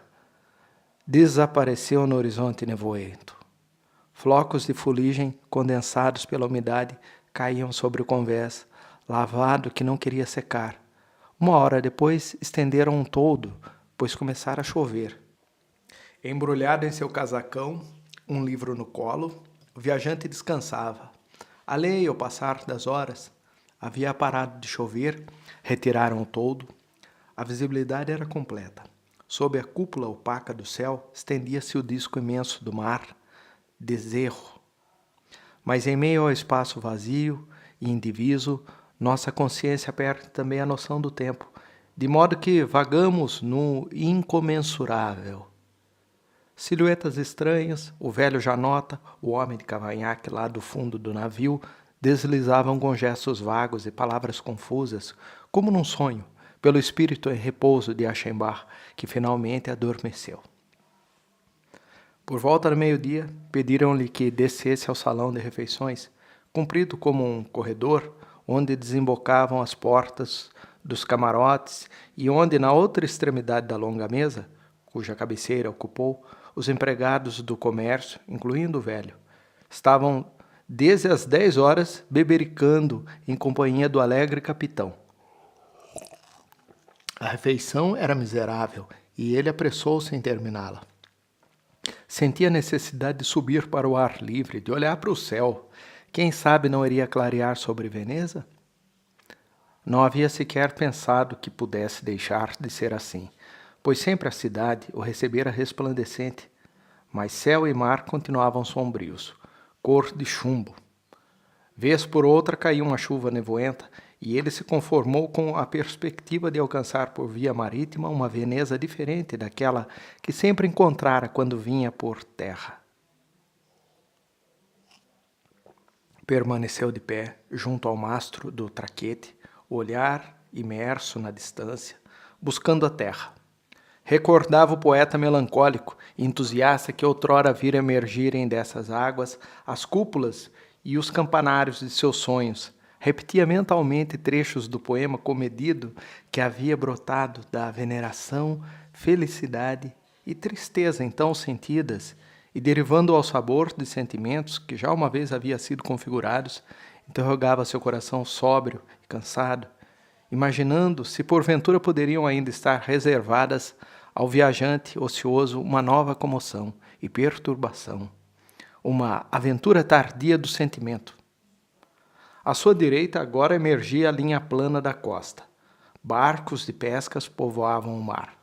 desapareceu no horizonte nevoento. Flocos de fuligem, condensados pela umidade, caíam sobre o convés, lavado que não queria secar. Uma hora depois, estenderam um toldo, pois começara a chover. Embrulhado em seu casacão, um livro no colo, o viajante descansava. Ali, ao passar das horas, havia parado de chover, retiraram o toldo. A visibilidade era completa. Sob a cúpula opaca do céu, estendia-se o disco imenso do mar, deserro. Mas em meio ao espaço vazio e indiviso, nossa consciência perde também a noção do tempo, de modo que vagamos no incomensurável. Silhuetas estranhas, o velho já nota, o homem de cavanhaque lá do fundo do navio, deslizavam com gestos vagos e palavras confusas, como num sonho, pelo espírito em repouso de Achenbach, que finalmente adormeceu. Por volta do meio-dia, pediram-lhe que descesse ao salão de refeições, comprido como um corredor, onde desembocavam as portas dos camarotes e onde, na outra extremidade da longa mesa, cuja cabeceira ocupou, os empregados do comércio, incluindo o velho, estavam desde as 10 horas bebericando em companhia do alegre capitão. A refeição era miserável e ele apressou-se em terminá-la. Sentia a necessidade de subir para o ar livre, de olhar para o céu. Quem sabe não iria clarear sobre Veneza? Não havia sequer pensado que pudesse deixar de ser assim, pois sempre a cidade o recebera resplandecente, mas céu e mar continuavam sombrios, cor de chumbo. Vez por outra caía uma chuva nevoenta e ele se conformou com a perspectiva de alcançar por via marítima uma Veneza diferente daquela que sempre encontrara quando vinha por terra. Permaneceu de pé, junto ao mastro do traquete, o olhar imerso na distância, buscando a terra. Recordava o poeta melancólico e entusiasta que outrora vira emergirem dessas águas as cúpulas e os campanários de seus sonhos. Repetia mentalmente trechos do poema comedido que havia brotado da veneração, felicidade e tristeza então sentidas, e derivando ao sabor de sentimentos que já uma vez havia sido configurados, interrogava seu coração sóbrio e cansado, imaginando se porventura poderiam ainda estar reservadas ao viajante ocioso uma nova comoção e perturbação, uma aventura tardia do sentimento. À sua direita agora emergia a linha plana da costa. Barcos de pescas povoavam o mar.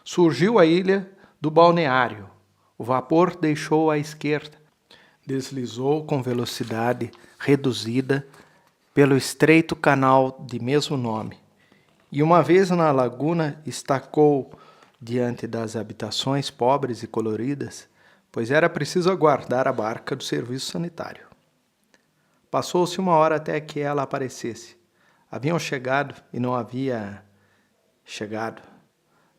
Surgiu a ilha do balneário. O vapor deixou à esquerda. Deslizou com velocidade reduzida pelo estreito canal de mesmo nome. E uma vez na laguna estacou diante das habitações pobres e coloridas, pois era preciso aguardar a barca do serviço sanitário. Passou-se uma hora até que ela aparecesse. Haviam chegado e não havia chegado.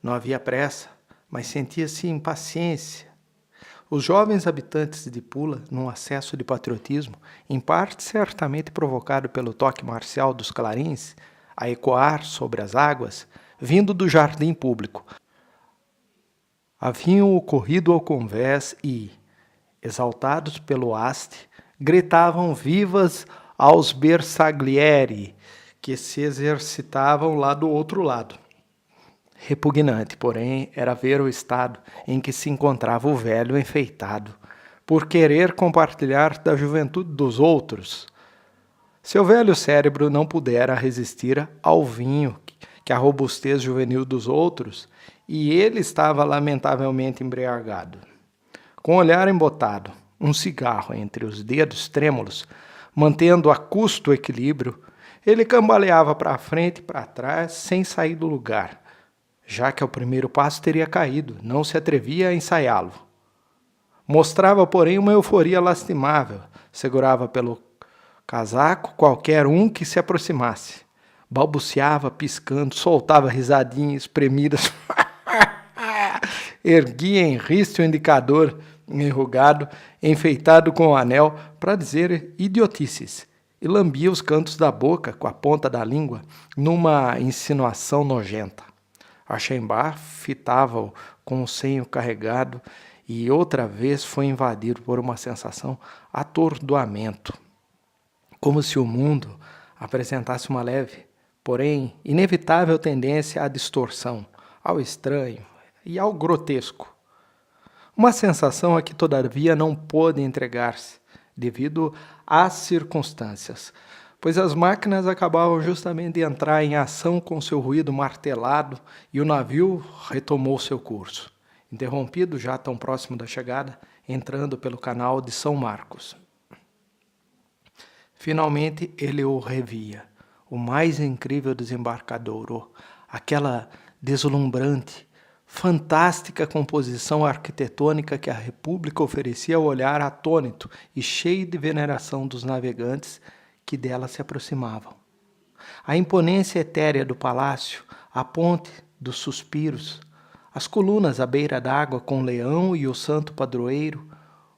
Não havia pressa, mas sentia-se impaciência. Os jovens habitantes de Pula, num acesso de patriotismo, em parte certamente provocado pelo toque marcial dos clarins, a ecoar sobre as águas, vindo do jardim público, haviam corrido ao convés e, exaltados pelo haste, gritavam vivas aos Bersaglieri, que se exercitavam lá do outro lado. Repugnante, porém, era ver o estado em que se encontrava o velho enfeitado, por querer compartilhar da juventude dos outros. Seu velho cérebro não pudera resistir ao vinho, que a robustez juvenil dos outros, e ele estava lamentavelmente embriagado. Com o olhar embotado, um cigarro entre os dedos trêmulos, mantendo a custo o equilíbrio, ele cambaleava para frente e para trás sem sair do lugar, já que ao primeiro passo teria caído, não se atrevia a ensaiá-lo. Mostrava, porém, uma euforia lastimável, segurava pelo casaco qualquer um que se aproximasse, balbuciava piscando, soltava risadinhas espremidas, erguia em riste o indicador enrugado, enfeitado com o anel, para dizer idiotices, e lambia os cantos da boca com a ponta da língua, numa insinuação nojenta. Achenbach fitava-o com o senho carregado e outra vez foi invadido por uma sensação atordoamento, como se o mundo apresentasse uma leve, porém inevitável tendência à distorção, ao estranho e ao grotesco. Uma sensação a que, todavia, não pôde entregar-se, devido às circunstâncias, pois as máquinas acabavam justamente de entrar em ação com seu ruído martelado e o navio retomou seu curso, interrompido já tão próximo da chegada, entrando pelo canal de São Marcos. Finalmente ele o revia, o mais incrível desembarcadouro, aquela deslumbrante, fantástica composição arquitetônica que a República oferecia ao olhar atônito e cheio de veneração dos navegantes que dela se aproximavam. A imponência etérea do palácio, a ponte dos suspiros, as colunas à beira d'água com o leão e o santo padroeiro,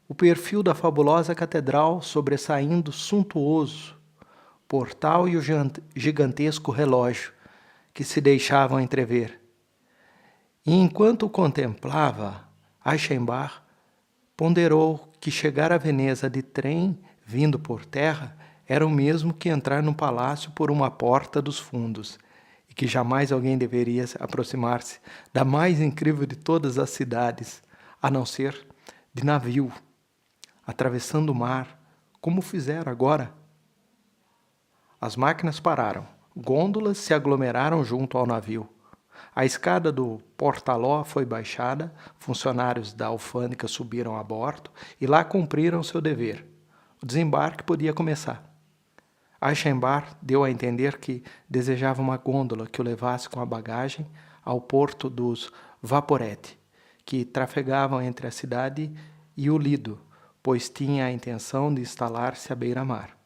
o perfil da fabulosa catedral sobressaindo suntuoso, portal e o gigantesco relógio que se deixavam entrever. E enquanto o contemplava, Aschenbach ponderou que chegar a Veneza de trem, vindo por terra, era o mesmo que entrar no palácio por uma porta dos fundos, e que jamais alguém deveria aproximar-se da mais incrível de todas as cidades, a não ser de navio, atravessando o mar, como fizeram agora. As máquinas pararam, gôndolas se aglomeraram junto ao navio. A escada do portaló foi baixada, funcionários da alfândega subiram a bordo e lá cumpriram seu dever. O desembarque podia começar. Aschenbach deu a entender que desejava uma gôndola que o levasse com a bagagem ao porto dos Vaporetti, que trafegavam entre a cidade e o Lido, pois tinha a intenção de instalar-se à beira-mar.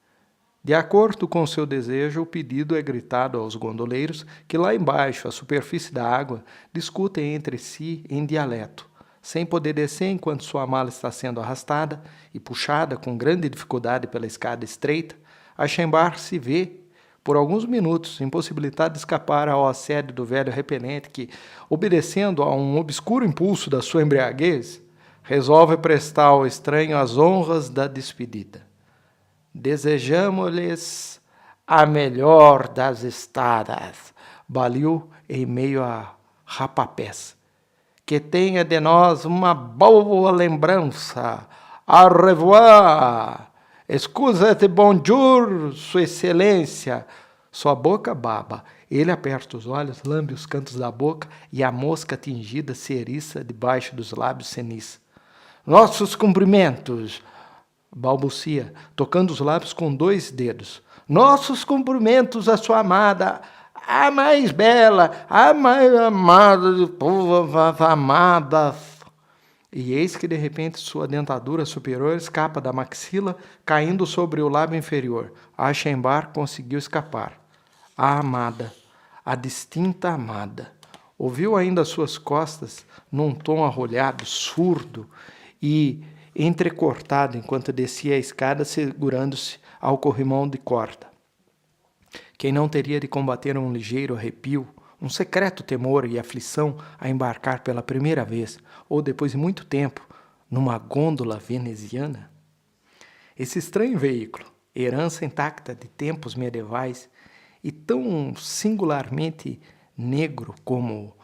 De acordo com seu desejo, o pedido é gritado aos gondoleiros que lá embaixo, à superfície da água, discutem entre si em dialeto, sem poder descer enquanto sua mala está sendo arrastada e puxada com grande dificuldade pela escada estreita. Aschenbach se vê, por alguns minutos, impossibilitado de escapar ao assédio do velho repelente que, obedecendo a um obscuro impulso da sua embriaguez, resolve prestar ao estranho as honras da despedida. Desejamo-lhes a melhor das estadas, baliu em meio a rapapés. Que tenha de nós uma boa lembrança. Au revoir. Excusez bonjour, sua excelência. Sua boca baba. Ele aperta os olhos, lambe os cantos da boca e a mosca tingida se eriça debaixo dos lábios senis. Nossos cumprimentos, balbucia, tocando os lábios com 2 dedos. Nossos cumprimentos à sua amada, a mais bela, a mais amada de todas as amadas. E eis que de repente sua dentadura superior escapa da maxila, caindo sobre o lábio inferior. Aschenbach conseguiu escapar. A amada, a distinta amada. Ouviu ainda suas costas num tom arrolhado, surdo e entrecortado enquanto descia a escada segurando-se ao corrimão de corda. Quem não teria de combater um ligeiro arrepio, um secreto temor e aflição a embarcar pela primeira vez, ou depois de muito tempo, numa gôndola veneziana? Esse estranho veículo, herança intacta de tempos medievais e tão singularmente negro como,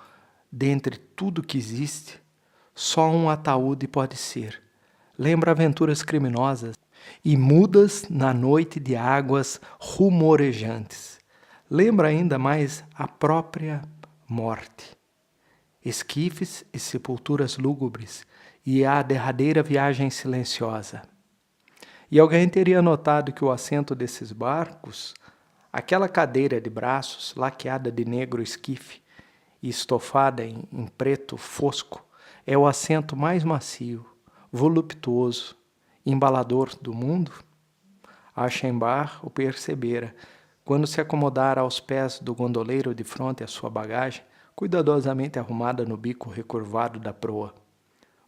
dentre tudo que existe, só um ataúde pode ser. Lembra aventuras criminosas e mudas na noite de águas rumorejantes. Lembra ainda mais a própria morte. Esquifes e sepulturas lúgubres e a derradeira viagem silenciosa. E alguém teria notado que o assento desses barcos, aquela cadeira de braços laqueada de negro esquife e estofada em preto fosco, é o assento mais macio, voluptuoso, embalador do mundo? Aschenbach o percebera, quando se acomodara aos pés do gondoleiro de fronte à sua bagagem, cuidadosamente arrumada no bico recurvado da proa.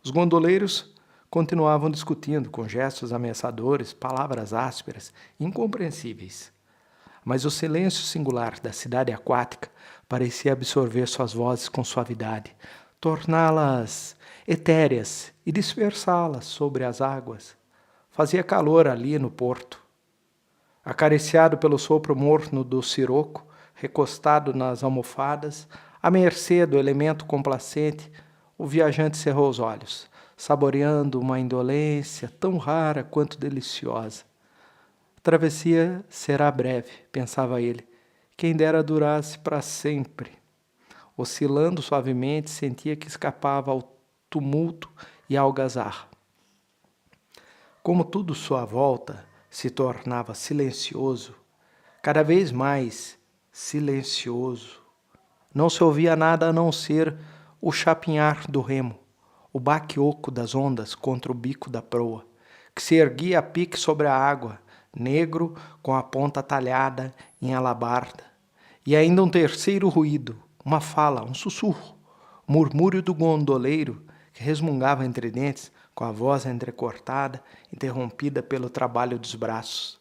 Os gondoleiros continuavam discutindo, com gestos ameaçadores, palavras ásperas, incompreensíveis. Mas o silêncio singular da cidade aquática parecia absorver suas vozes com suavidade, torná-las etéreas e dispersá-las sobre as águas. Fazia calor ali no porto. Acariciado pelo sopro morno do siroco, recostado nas almofadas, à mercê do elemento complacente, o viajante cerrou os olhos, saboreando uma indolência tão rara quanto deliciosa. A travessia será breve, pensava ele, quem dera durasse para sempre. Oscilando suavemente, sentia que escapava ao tumulto e à algazarra. Como tudo sua volta se tornava silencioso, cada vez mais silencioso. Não se ouvia nada a não ser o chapinhar do remo, o baque oco das ondas contra o bico da proa, que se erguia a pique sobre a água, negro com a ponta talhada em alabarda. E ainda um terceiro ruído, uma fala, um sussurro, o murmúrio do gondoleiro que resmungava entre dentes, com a voz entrecortada, interrompida pelo trabalho dos braços.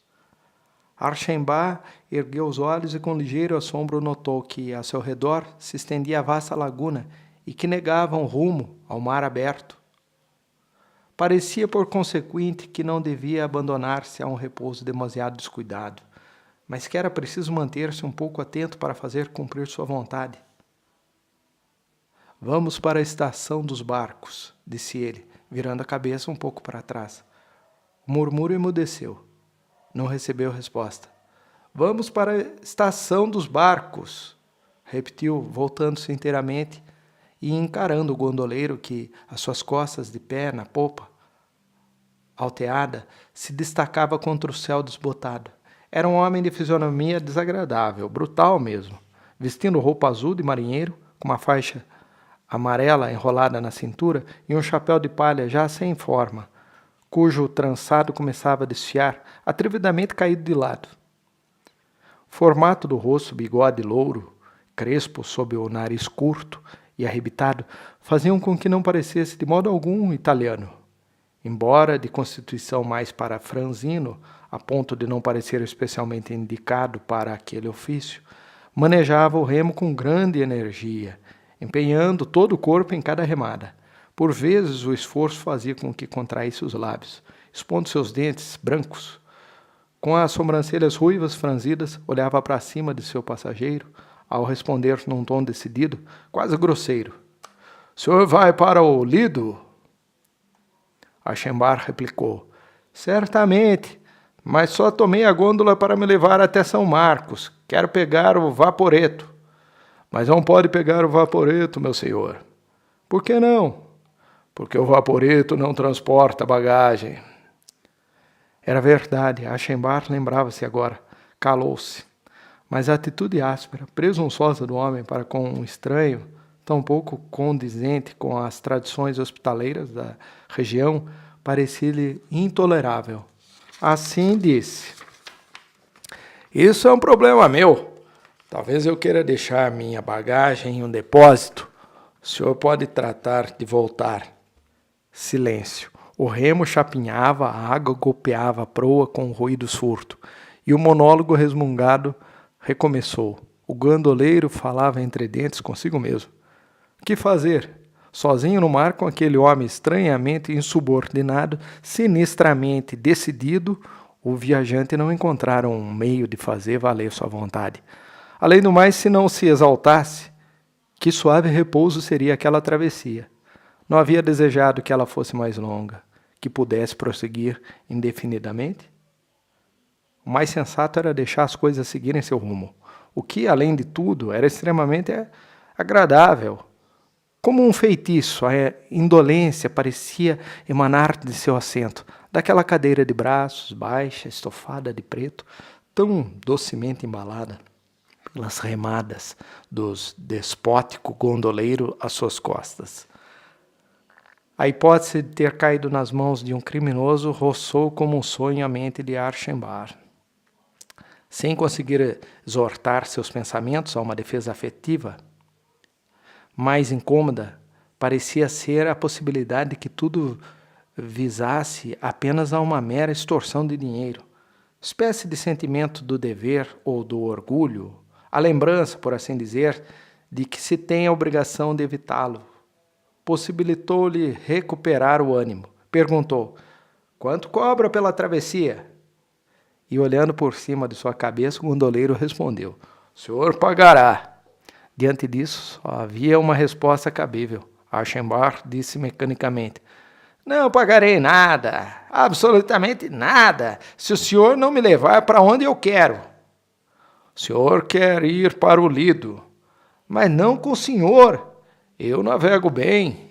Archambault ergueu os olhos e com ligeiro assombro notou que, a seu redor, se estendia a vasta laguna e que negava um rumo ao mar aberto. Parecia, por consequente, que não devia abandonar-se a um repouso demasiado descuidado, mas que era preciso manter-se um pouco atento para fazer cumprir sua vontade. Vamos para a estação dos barcos, disse ele, virando a cabeça um pouco para trás. O murmúrio emudeceu. Não recebeu resposta. Vamos para a estação dos barcos, repetiu, voltando-se inteiramente e encarando o gondoleiro que, às suas costas de pé na popa, alteada, se destacava contra o céu desbotado. Era um homem de fisionomia desagradável, brutal mesmo, vestindo roupa azul de marinheiro, com uma faixa amarela enrolada na cintura e um chapéu de palha já sem forma, cujo trançado começava a desfiar, atrevidamente caído de lado. O formato do rosto, bigode louro, crespo sob o nariz curto e arrebitado, faziam com que não parecesse de modo algum italiano. Embora de constituição mais para franzino, a ponto de não parecer especialmente indicado para aquele ofício, manejava o remo com grande energia, empenhando todo o corpo em cada remada. Por vezes o esforço fazia com que contraísse os lábios, expondo seus dentes brancos. Com as sobrancelhas ruivas franzidas, olhava para cima de seu passageiro, ao responder num tom decidido, quase grosseiro. — O senhor vai para o Lido? Archambault replicou. — Certamente, mas só tomei a gôndola para me levar até São Marcos. Quero pegar o vaporeto. — Mas não pode pegar o vaporeto, meu senhor. — Por que não? — Porque o vaporeto não transporta bagagem. Era verdade, Archambault lembrava-se agora. Calou-se. Mas a atitude áspera, presunçosa do homem para com um estranho, tão pouco condizente com as tradições hospitaleiras da região, parecia-lhe intolerável. Assim disse: Isso é um problema meu. Talvez eu queira deixar minha bagagem em um depósito. O senhor pode tratar de voltar. Silêncio. O remo chapinhava, a água golpeava a proa com um ruído surdo, e o monólogo resmungado recomeçou. O gondoleiro falava entre dentes consigo mesmo. Que fazer? Sozinho no mar com aquele homem estranhamente insubordinado, sinistramente decidido, o viajante não encontrara um meio de fazer valer sua vontade. Além do mais, se não se exaltasse, que suave repouso seria aquela travessia. Não havia desejado que ela fosse mais longa, que pudesse prosseguir indefinidamente? O mais sensato era deixar as coisas seguirem seu rumo, o que, além de tudo, era extremamente agradável. Como um feitiço, a indolência parecia emanar de seu assento, daquela cadeira de braços, baixa, estofada de preto, tão docemente embalada pelas remadas dos despótico gondoleiro às suas costas. A hipótese de ter caído nas mãos de um criminoso roçou como um sonho a mente de Archambault. Sem conseguir exortar seus pensamentos a uma defesa afetiva, mais incômoda parecia ser a possibilidade de que tudo visasse apenas a uma mera extorsão de dinheiro, espécie de sentimento do dever ou do orgulho, a lembrança, por assim dizer, de que se tem a obrigação de evitá-lo. Possibilitou-lhe recuperar o ânimo. Perguntou: quanto cobra pela travessia? E olhando por cima de sua cabeça, o gondoleiro respondeu: o senhor pagará. Diante disso, só havia uma resposta cabível. Archambault disse mecanicamente: não pagarei nada, absolutamente nada, se o senhor não me levar para onde eu quero. O senhor quer ir para o Lido, mas não com o senhor. Eu navego bem.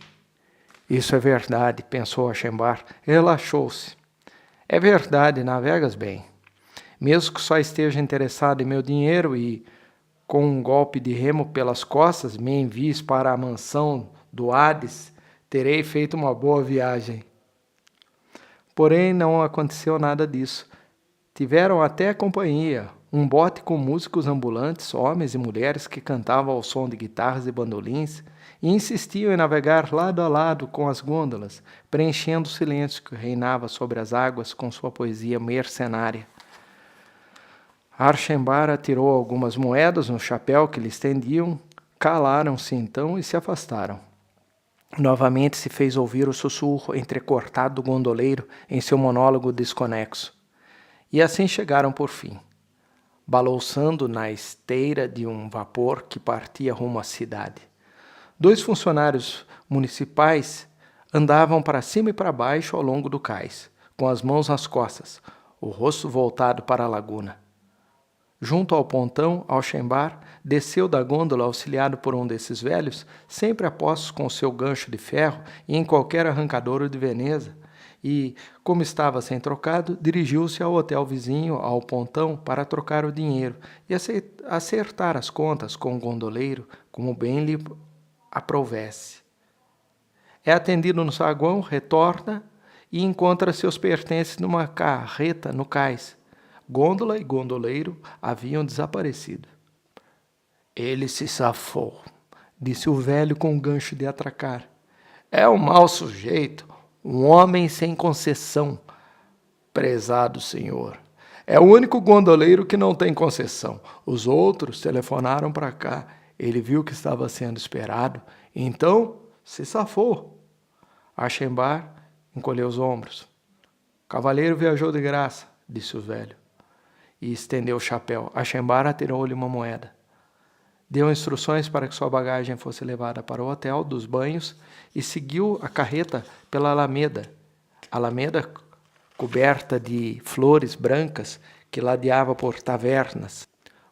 Isso é verdade, pensou Archambault. Relaxou-se. É verdade, navegas bem. Mesmo que só esteja interessado em meu dinheiro e, com um golpe de remo pelas costas, me envies para a mansão do Hades, terei feito uma boa viagem. Porém, não aconteceu nada disso. Tiveram até companhia, um bote com músicos ambulantes, homens e mulheres que cantavam ao som de guitarras e bandolins e insistiam em navegar lado a lado com as gôndolas, preenchendo o silêncio que reinava sobre as águas com sua poesia mercenária. Archambar atirou algumas moedas no chapéu que lhe estendiam, calaram-se então e se afastaram. Novamente se fez ouvir o sussurro entrecortado do gondoleiro em seu monólogo desconexo. E assim chegaram por fim, balouçando na esteira de um vapor que partia rumo à cidade. 2 funcionários municipais andavam para cima e para baixo ao longo do cais, com as mãos nas costas, o rosto voltado para a laguna. Junto ao pontão, Alchambar desceu da gôndola auxiliado por um desses velhos, sempre a postos com seu gancho de ferro e em qualquer arrancadouro de Veneza, e, como estava sem trocado, dirigiu-se ao hotel vizinho ao pontão para trocar o dinheiro e acertar as contas com o gondoleiro, como bem lhe aprouvesse. É atendido no saguão, retorna e encontra seus pertences numa carreta no cais. Gôndola e gondoleiro haviam desaparecido. Ele se safou, disse o velho com o gancho de atracar. É um mau sujeito, um homem sem concessão, prezado senhor. É o único gondoleiro que não tem concessão. Os outros telefonaram para cá. Ele viu que estava sendo esperado, então se safou. Archambar encolheu os ombros. O cavaleiro viajou de graça, disse o velho, e estendeu o chapéu. Archambar atirou-lhe uma moeda. Deu instruções para que sua bagagem fosse levada para o hotel dos banhos e seguiu a carreta pela Alameda coberta de flores brancas que ladeava por tavernas,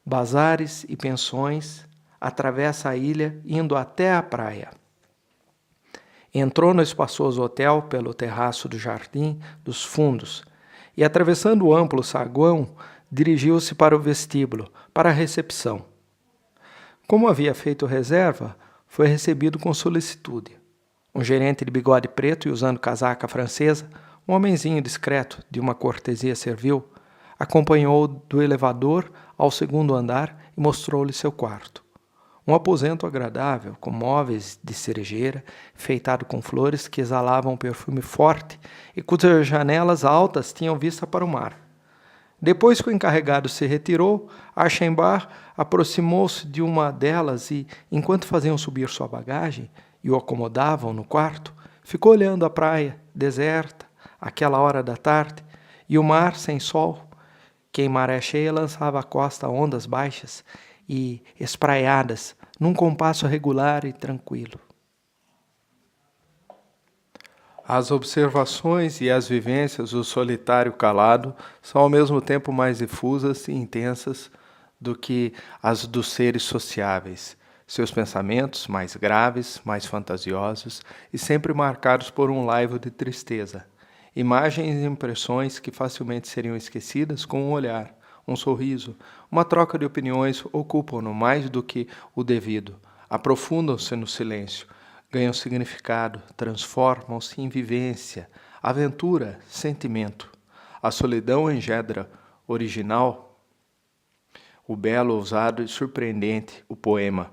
bazares e pensões, atravessa a ilha indo até a praia. Entrou no espaçoso hotel pelo terraço do jardim dos fundos e, atravessando o amplo saguão, dirigiu-se para o vestíbulo, para a recepção. Como havia feito reserva, foi recebido com solicitude. Um gerente de bigode preto e usando casaca francesa, um homenzinho discreto, de uma cortesia servil, acompanhou-o do elevador ao 2º andar e mostrou-lhe seu quarto. Um aposento agradável, com móveis de cerejeira, enfeitado com flores que exalavam um perfume forte e cujas janelas altas tinham vista para o mar. Depois que o encarregado se retirou, Archambar aproximou-se de uma delas e, enquanto faziam subir sua bagagem e o acomodavam no quarto, ficou olhando a praia, deserta, àquela hora da tarde, e o mar sem sol, que em maré cheia lançava à costa ondas baixas e espraiadas, num compasso regular e tranquilo. As observações e as vivências do solitário calado são ao mesmo tempo mais difusas e intensas do que as dos seres sociáveis. Seus pensamentos mais graves, mais fantasiosos e sempre marcados por um laivo de tristeza. Imagens e impressões que facilmente seriam esquecidas com um olhar, um sorriso, uma troca de opiniões ocupam-no mais do que o devido, aprofundam-se no silêncio, ganham significado, transformam-se em vivência, aventura, sentimento. A solidão engendra original, o belo, ousado e surpreendente, o poema,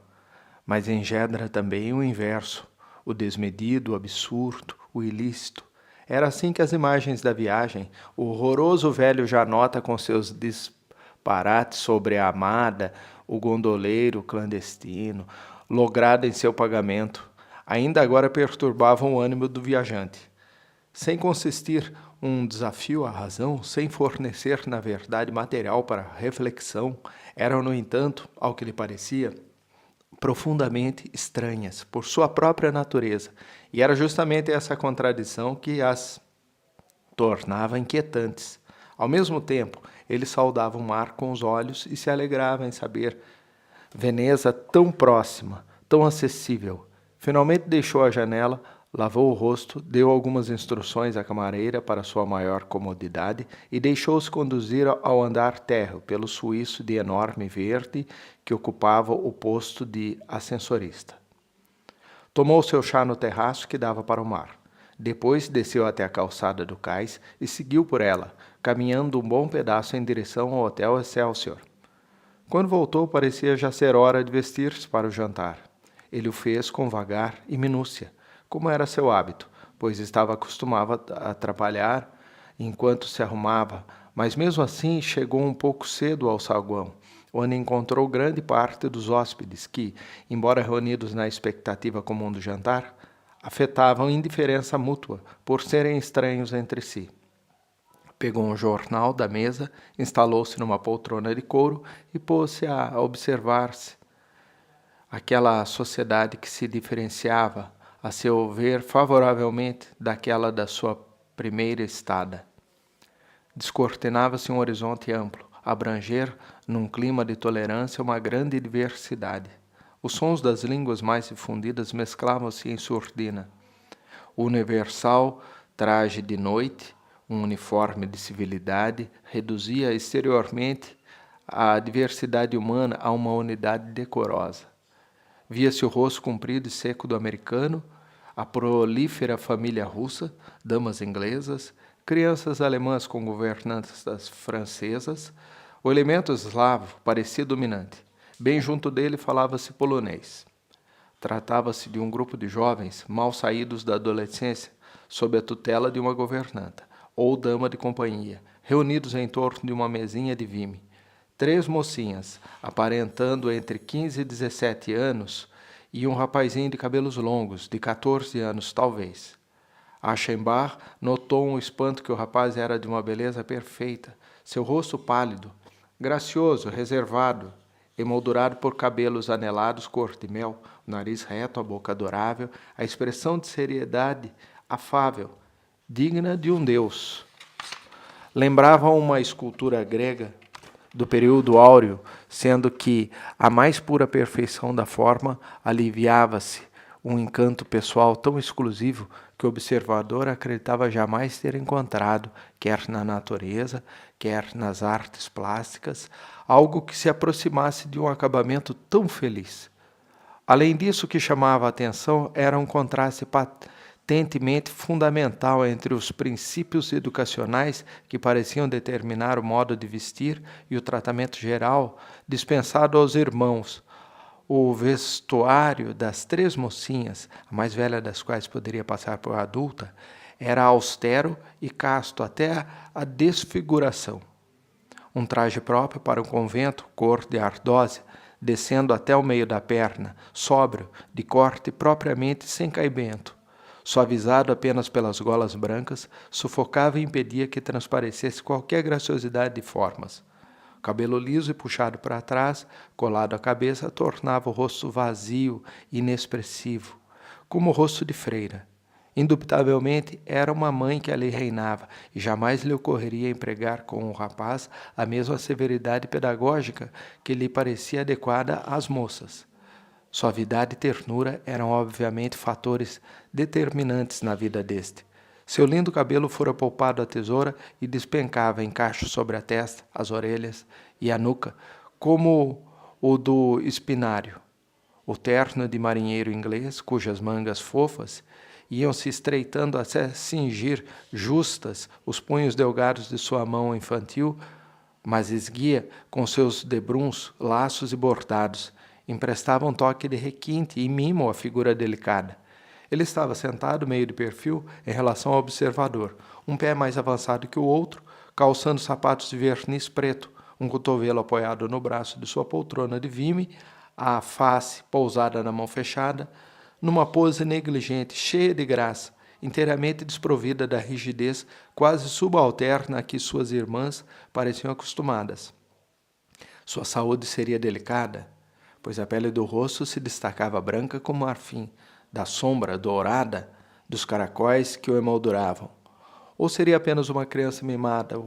mas engendra também o inverso, o desmedido, o absurdo, o ilícito. Era assim que as imagens da viagem, o horroroso velho Janota com seus disparates sobre a amada, o gondoleiro clandestino, logrado em seu pagamento, ainda agora perturbavam o ânimo do viajante. Sem consistir um desafio à razão, sem fornecer, na verdade, material para reflexão, eram, no entanto, ao que lhe parecia, profundamente estranhas por sua própria natureza, e era justamente essa contradição que as tornava inquietantes. Ao mesmo tempo, ele saudava o mar com os olhos e se alegrava em saber Veneza tão próxima, tão acessível. Finalmente deixou a janela, Lavou o rosto, deu algumas instruções à camareira para sua maior comodidade e deixou-se conduzir ao andar térreo pelo suíço de enorme verde que ocupava o posto de ascensorista. Tomou seu chá no terraço que dava para o mar. Depois desceu até a calçada do cais e seguiu por ela, caminhando um bom pedaço em direção ao Hotel Excelsior. Quando voltou, parecia já ser hora de vestir-se para o jantar. Ele o fez com vagar e minúcia, como era seu hábito, pois estava acostumado a atrapalhar enquanto se arrumava, mas mesmo assim chegou um pouco cedo ao saguão, onde encontrou grande parte dos hóspedes que, embora reunidos na expectativa comum do jantar, afetavam indiferença mútua por serem estranhos entre si. Pegou um jornal da mesa, instalou-se numa poltrona de couro e pôs-se a observar-se. Aquela sociedade que se diferenciava, a seu ver, favoravelmente daquela da sua primeira estada. Descortinava-se um horizonte amplo, abranger, num clima de tolerância, uma grande diversidade. Os sons das línguas mais difundidas mesclavam-se em surdina. O universal traje de noite, um uniforme de civilidade, reduzia exteriormente a diversidade humana a uma unidade decorosa. Via-se o rosto comprido e seco do americano, a prolífera família russa, damas inglesas, crianças alemãs com governantas francesas. O elemento eslavo parecia dominante. Bem junto dele falava-se polonês. Tratava-se de um grupo de jovens mal saídos da adolescência, sob a tutela de uma governanta, ou dama de companhia, reunidos em torno de uma mesinha de vime. 3 mocinhas, aparentando entre 15 e 17 anos, e um rapazinho de cabelos longos, de 14 anos talvez. Aschenbach notou um espanto que o rapaz era de uma beleza perfeita, seu rosto pálido, gracioso, reservado, emoldurado por cabelos anelados cor de mel, o nariz reto, a boca adorável, a expressão de seriedade afável, digna de um deus. Lembrava uma escultura grega do período áureo, sendo que a mais pura perfeição da forma aliviava-se um encanto pessoal tão exclusivo que o observador acreditava jamais ter encontrado, quer na natureza, quer nas artes plásticas, algo que se aproximasse de um acabamento tão feliz. Além disso, o que chamava a atenção era um contraste patentemente fundamental entre os princípios educacionais que pareciam determinar o modo de vestir e o tratamento geral dispensado aos irmãos. O vestuário das 3 mocinhas, a mais velha das quais poderia passar por adulta, era austero e casto até a desfiguração. Um traje próprio para o convento, cor de ardósia, descendo até o meio da perna, sóbrio, de corte propriamente sem caimento, suavizado apenas pelas golas brancas, sufocava e impedia que transparecesse qualquer graciosidade de formas. O cabelo liso e puxado para trás, colado à cabeça, tornava o rosto vazio e inexpressivo, como o rosto de freira. Indubitavelmente, era uma mãe que ali reinava, e jamais lhe ocorreria empregar com o rapaz a mesma severidade pedagógica que lhe parecia adequada às moças. Suavidade e ternura eram obviamente fatores determinantes na vida deste. Seu lindo cabelo fora poupado à tesoura e despencava em cachos sobre a testa, as orelhas e a nuca, como o do espinário. O terno de marinheiro inglês, cujas mangas fofas iam se estreitando até cingir justas os punhos delgados de sua mão infantil, mas esguia com seus debruns, laços e bordados, emprestava um toque de requinte e mimo à figura delicada. Ele estava sentado meio de perfil em relação ao observador, um pé mais avançado que o outro, calçando sapatos de verniz preto, um cotovelo apoiado no braço de sua poltrona de vime, a face pousada na mão fechada, numa pose negligente, cheia de graça, inteiramente desprovida da rigidez quase subalterna a que suas irmãs pareciam acostumadas. Sua saúde seria delicada, pois a pele do rosto se destacava branca como marfim, da sombra dourada dos caracóis que o emolduravam. Ou seria apenas uma criança mimada,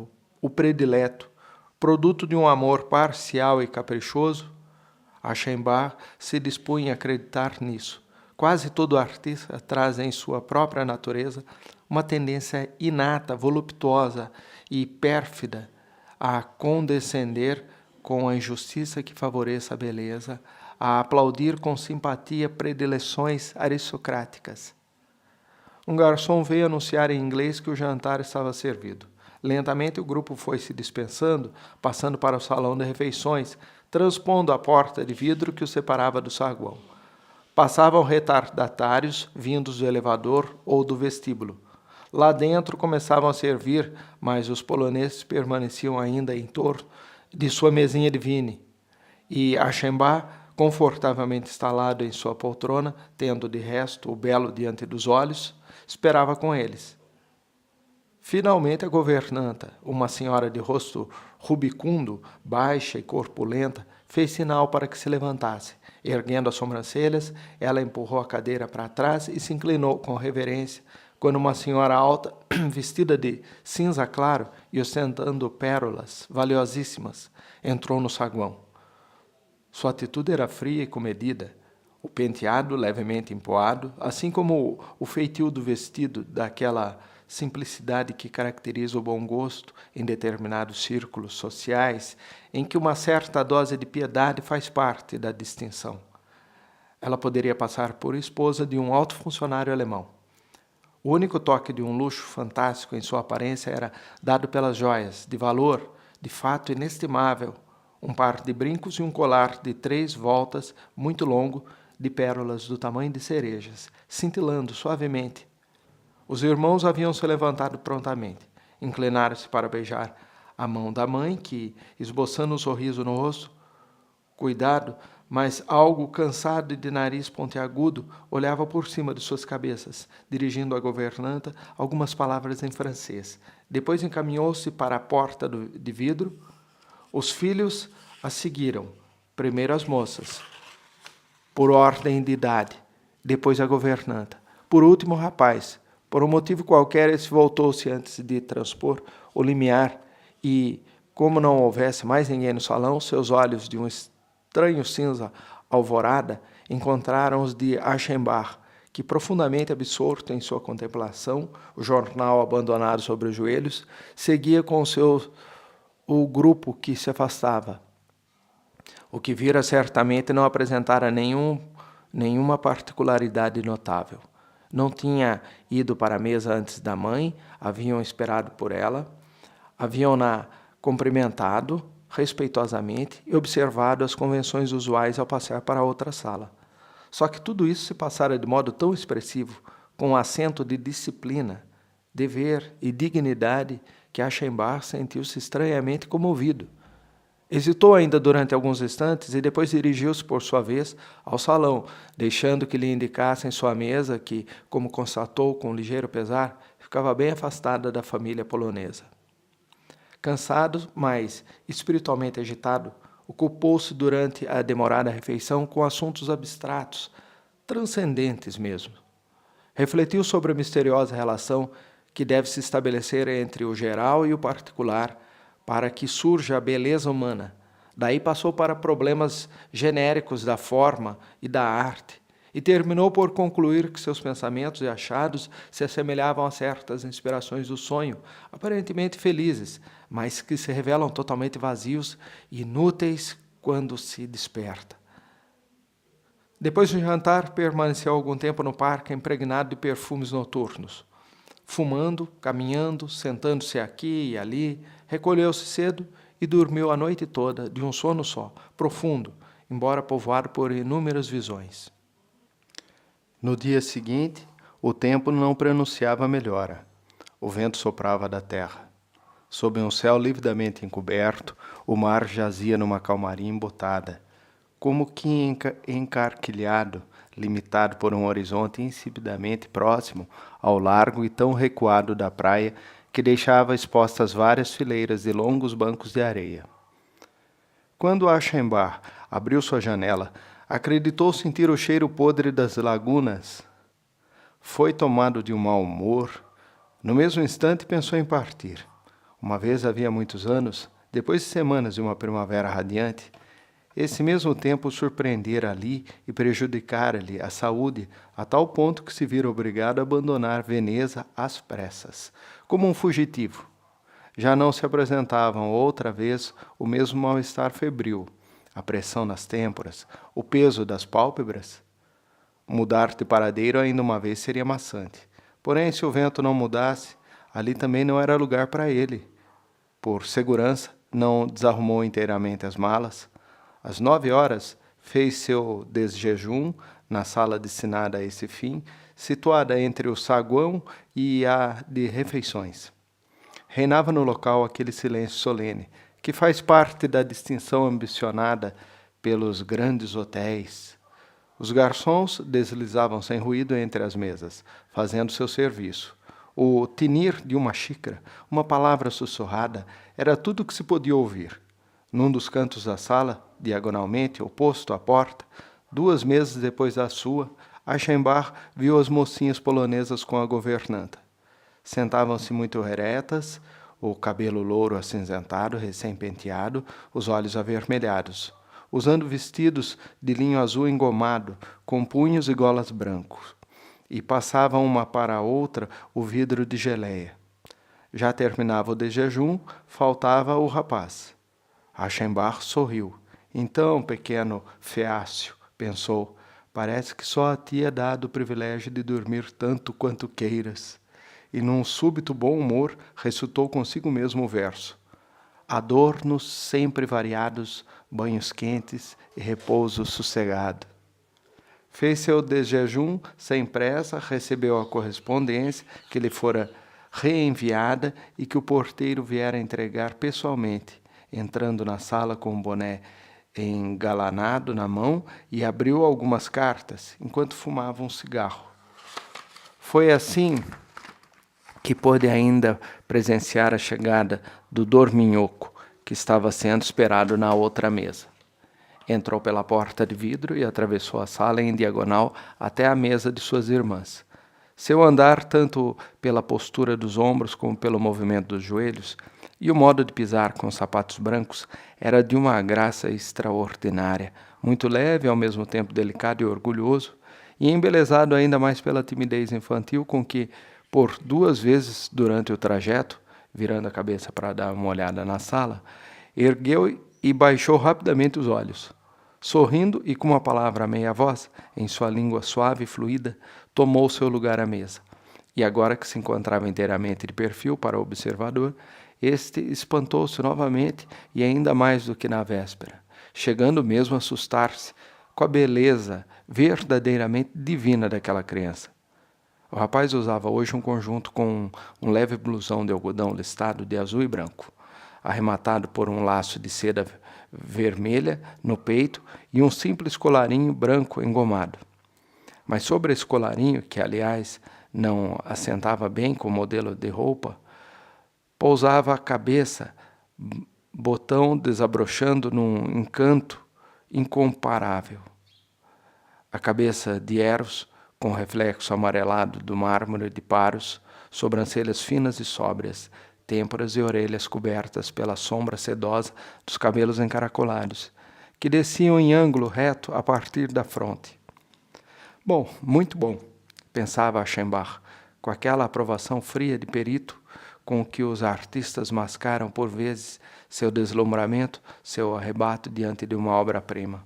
o predileto, produto de um amor parcial e caprichoso? Aschenbach se dispunha a acreditar nisso, Quase todo artista traz em sua própria natureza uma tendência inata, voluptuosa e pérfida a condescender com a injustiça que favoreça a beleza, a aplaudir com simpatia predileções aristocráticas. Um garçom veio anunciar em inglês que o jantar estava servido. Lentamente o grupo foi se dispensando, passando para o salão de refeições, transpondo a porta de vidro que o separava do saguão. Passavam retardatários vindos do elevador ou do vestíbulo. Lá dentro começavam a servir, mas os poloneses permaneciam ainda em torno de sua mesinha de vine. E Achenbach, confortavelmente instalado em sua poltrona, tendo de resto o belo diante dos olhos, esperava com eles. Finalmente a governanta, uma senhora de rosto rubicundo, baixa e corpulenta, fez sinal para que se levantasse. Erguendo as sobrancelhas, ela empurrou a cadeira para trás e se inclinou com reverência, quando uma senhora alta, vestida de cinza claro e ostentando pérolas valiosíssimas, entrou no saguão. Sua atitude era fria e comedida, o penteado levemente empoado, assim como o feitio do vestido, daquela simplicidade que caracteriza o bom gosto em determinados círculos sociais, em que uma certa dose de piedade faz parte da distinção. Ela poderia passar por esposa de um alto funcionário alemão. O único toque de um luxo fantástico em sua aparência era dado pelas joias, de valor, de fato inestimável, um par de brincos e um colar de 3 voltas, muito longo, de pérolas do tamanho de cerejas, cintilando suavemente. Os irmãos haviam se levantado prontamente, inclinaram-se para beijar a mão da mãe, que, esboçando um sorriso no rosto, cuidado, mas algo cansado e de nariz pontiagudo, olhava por cima de suas cabeças, dirigindo à governanta algumas palavras em francês. Depois encaminhou-se para a porta de vidro. Os filhos a seguiram, primeiro as moças, por ordem de idade, depois a governanta, por último o rapaz. Por um motivo qualquer, esse voltou-se antes de transpor o limiar e, como não houvesse mais ninguém no salão, seus olhos de um estranho cinza alvorada encontraram os de Achenbach, que, profundamente absorto em sua contemplação, o jornal abandonado sobre os joelhos, seguia com o grupo que se afastava. O que vira certamente não apresentara nenhuma particularidade notável. Não tinha ido para a mesa antes da mãe, haviam esperado por ela, haviam-na cumprimentado respeitosamente e observado as convenções usuais ao passar para outra sala. Só que tudo isso se passara de modo tão expressivo, com um acento de disciplina, dever e dignidade, que Achenbach sentiu-se estranhamente comovido. Hesitou ainda durante alguns instantes e depois dirigiu-se, por sua vez, ao salão, deixando que lhe indicassem sua mesa, que, como constatou com ligeiro pesar, ficava bem afastada da família polonesa. Cansado, mas espiritualmente agitado, ocupou-se durante a demorada refeição com assuntos abstratos, transcendentes mesmo. Refletiu sobre a misteriosa relação que deve se estabelecer entre o geral e o particular, para que surja a beleza humana. Daí passou para problemas genéricos da forma e da arte, e terminou por concluir que seus pensamentos e achados se assemelhavam a certas inspirações do sonho, aparentemente felizes, mas que se revelam totalmente vazios e inúteis quando se desperta. Depois do jantar, permaneceu algum tempo no parque impregnado de perfumes noturnos. Fumando, caminhando, sentando-se aqui e ali, recolheu-se cedo e dormiu a noite toda de um sono só, profundo, embora povoado por inúmeras visões. No dia seguinte, o tempo não prenunciava melhora. O vento soprava da terra. Sob um céu lividamente encoberto, o mar jazia numa calmaria embotada, como que encarquilhado, limitado por um horizonte insipidamente próximo ao largo e tão recuado da praia que deixava expostas várias fileiras de longos bancos de areia. Quando Achenbach abriu sua janela, acreditou sentir o cheiro podre das lagunas. Foi tomado de um mau humor. No mesmo instante pensou em partir. Uma vez havia muitos anos, depois de semanas de uma primavera radiante, esse mesmo tempo o surpreendera ali e prejudicara-lhe a saúde, a tal ponto que se vira obrigado a abandonar Veneza às pressas, como um fugitivo. Já não se apresentavam outra vez o mesmo mal-estar febril, a pressão nas têmporas, o peso das pálpebras. Mudar de paradeiro ainda uma vez seria maçante. Porém, se o vento não mudasse, ali também não era lugar para ele. Por segurança, não desarrumou inteiramente as malas. Às 9 horas, fez seu desjejum na sala destinada a esse fim, situada entre o saguão e a de refeições. Reinava no local aquele silêncio solene, que faz parte da distinção ambicionada pelos grandes hotéis. Os garçons deslizavam sem ruído entre as mesas, fazendo seu serviço. O tinir de uma xícara, uma palavra sussurrada, era tudo o que se podia ouvir. Num dos cantos da sala, diagonalmente, oposto à porta, 2 mesas depois da sua, Aschenbach viu as mocinhas polonesas com a governanta. Sentavam-se muito eretas, o cabelo louro acinzentado, recém-penteado, os olhos avermelhados, usando vestidos de linho azul engomado, com punhos e golas brancos, e passavam uma para a outra o vidro de geleia. Já terminava o de jejum, faltava o rapaz. Aschenbach sorriu. Então, pequeno feácio, pensou, parece que só a ti é dado o privilégio de dormir tanto quanto queiras. E num súbito bom humor, recitou consigo mesmo o verso. Adornos sempre variados, banhos quentes e repouso sossegado. Fez seu desjejum sem pressa, recebeu a correspondência que lhe fora reenviada e que o porteiro viera entregar pessoalmente, entrando na sala com um boné engalanado na mão e abriu algumas cartas, enquanto fumava um cigarro. Foi assim que pôde ainda presenciar a chegada do dorminhoco, que estava sendo esperado na outra mesa. Entrou pela porta de vidro e atravessou a sala em diagonal até a mesa de suas irmãs. Seu andar, tanto pela postura dos ombros como pelo movimento dos joelhos, e o modo de pisar com os sapatos brancos, era de uma graça extraordinária, muito leve, ao mesmo tempo delicado e orgulhoso, e embelezado ainda mais pela timidez infantil com que, por 2 vezes durante o trajeto, virando a cabeça para dar uma olhada na sala, ergueu e baixou rapidamente os olhos. Sorrindo e com uma palavra à meia voz, em sua língua suave e fluida, tomou seu lugar à mesa. E agora que se encontrava inteiramente de perfil para o observador, este espantou-se novamente e ainda mais do que na véspera, chegando mesmo a assustar-se com a beleza verdadeiramente divina daquela criança. O rapaz usava hoje um conjunto com um leve blusão de algodão listado de azul e branco, arrematado por um laço de seda vermelha no peito e um simples colarinho branco engomado. Mas sobre esse colarinho, que aliás não assentava bem com o modelo de roupa, pousava a cabeça, botão desabrochando num encanto incomparável. A cabeça de Eros, com o reflexo amarelado do mármore de Paros, sobrancelhas finas e sóbrias, têmporas e orelhas cobertas pela sombra sedosa dos cabelos encaracolados, que desciam em ângulo reto a partir da fronte. Bom, muito bom, pensava Aschenbach, com aquela aprovação fria de perito com que os artistas mascaram por vezes seu deslumbramento, seu arrebato diante de uma obra-prima.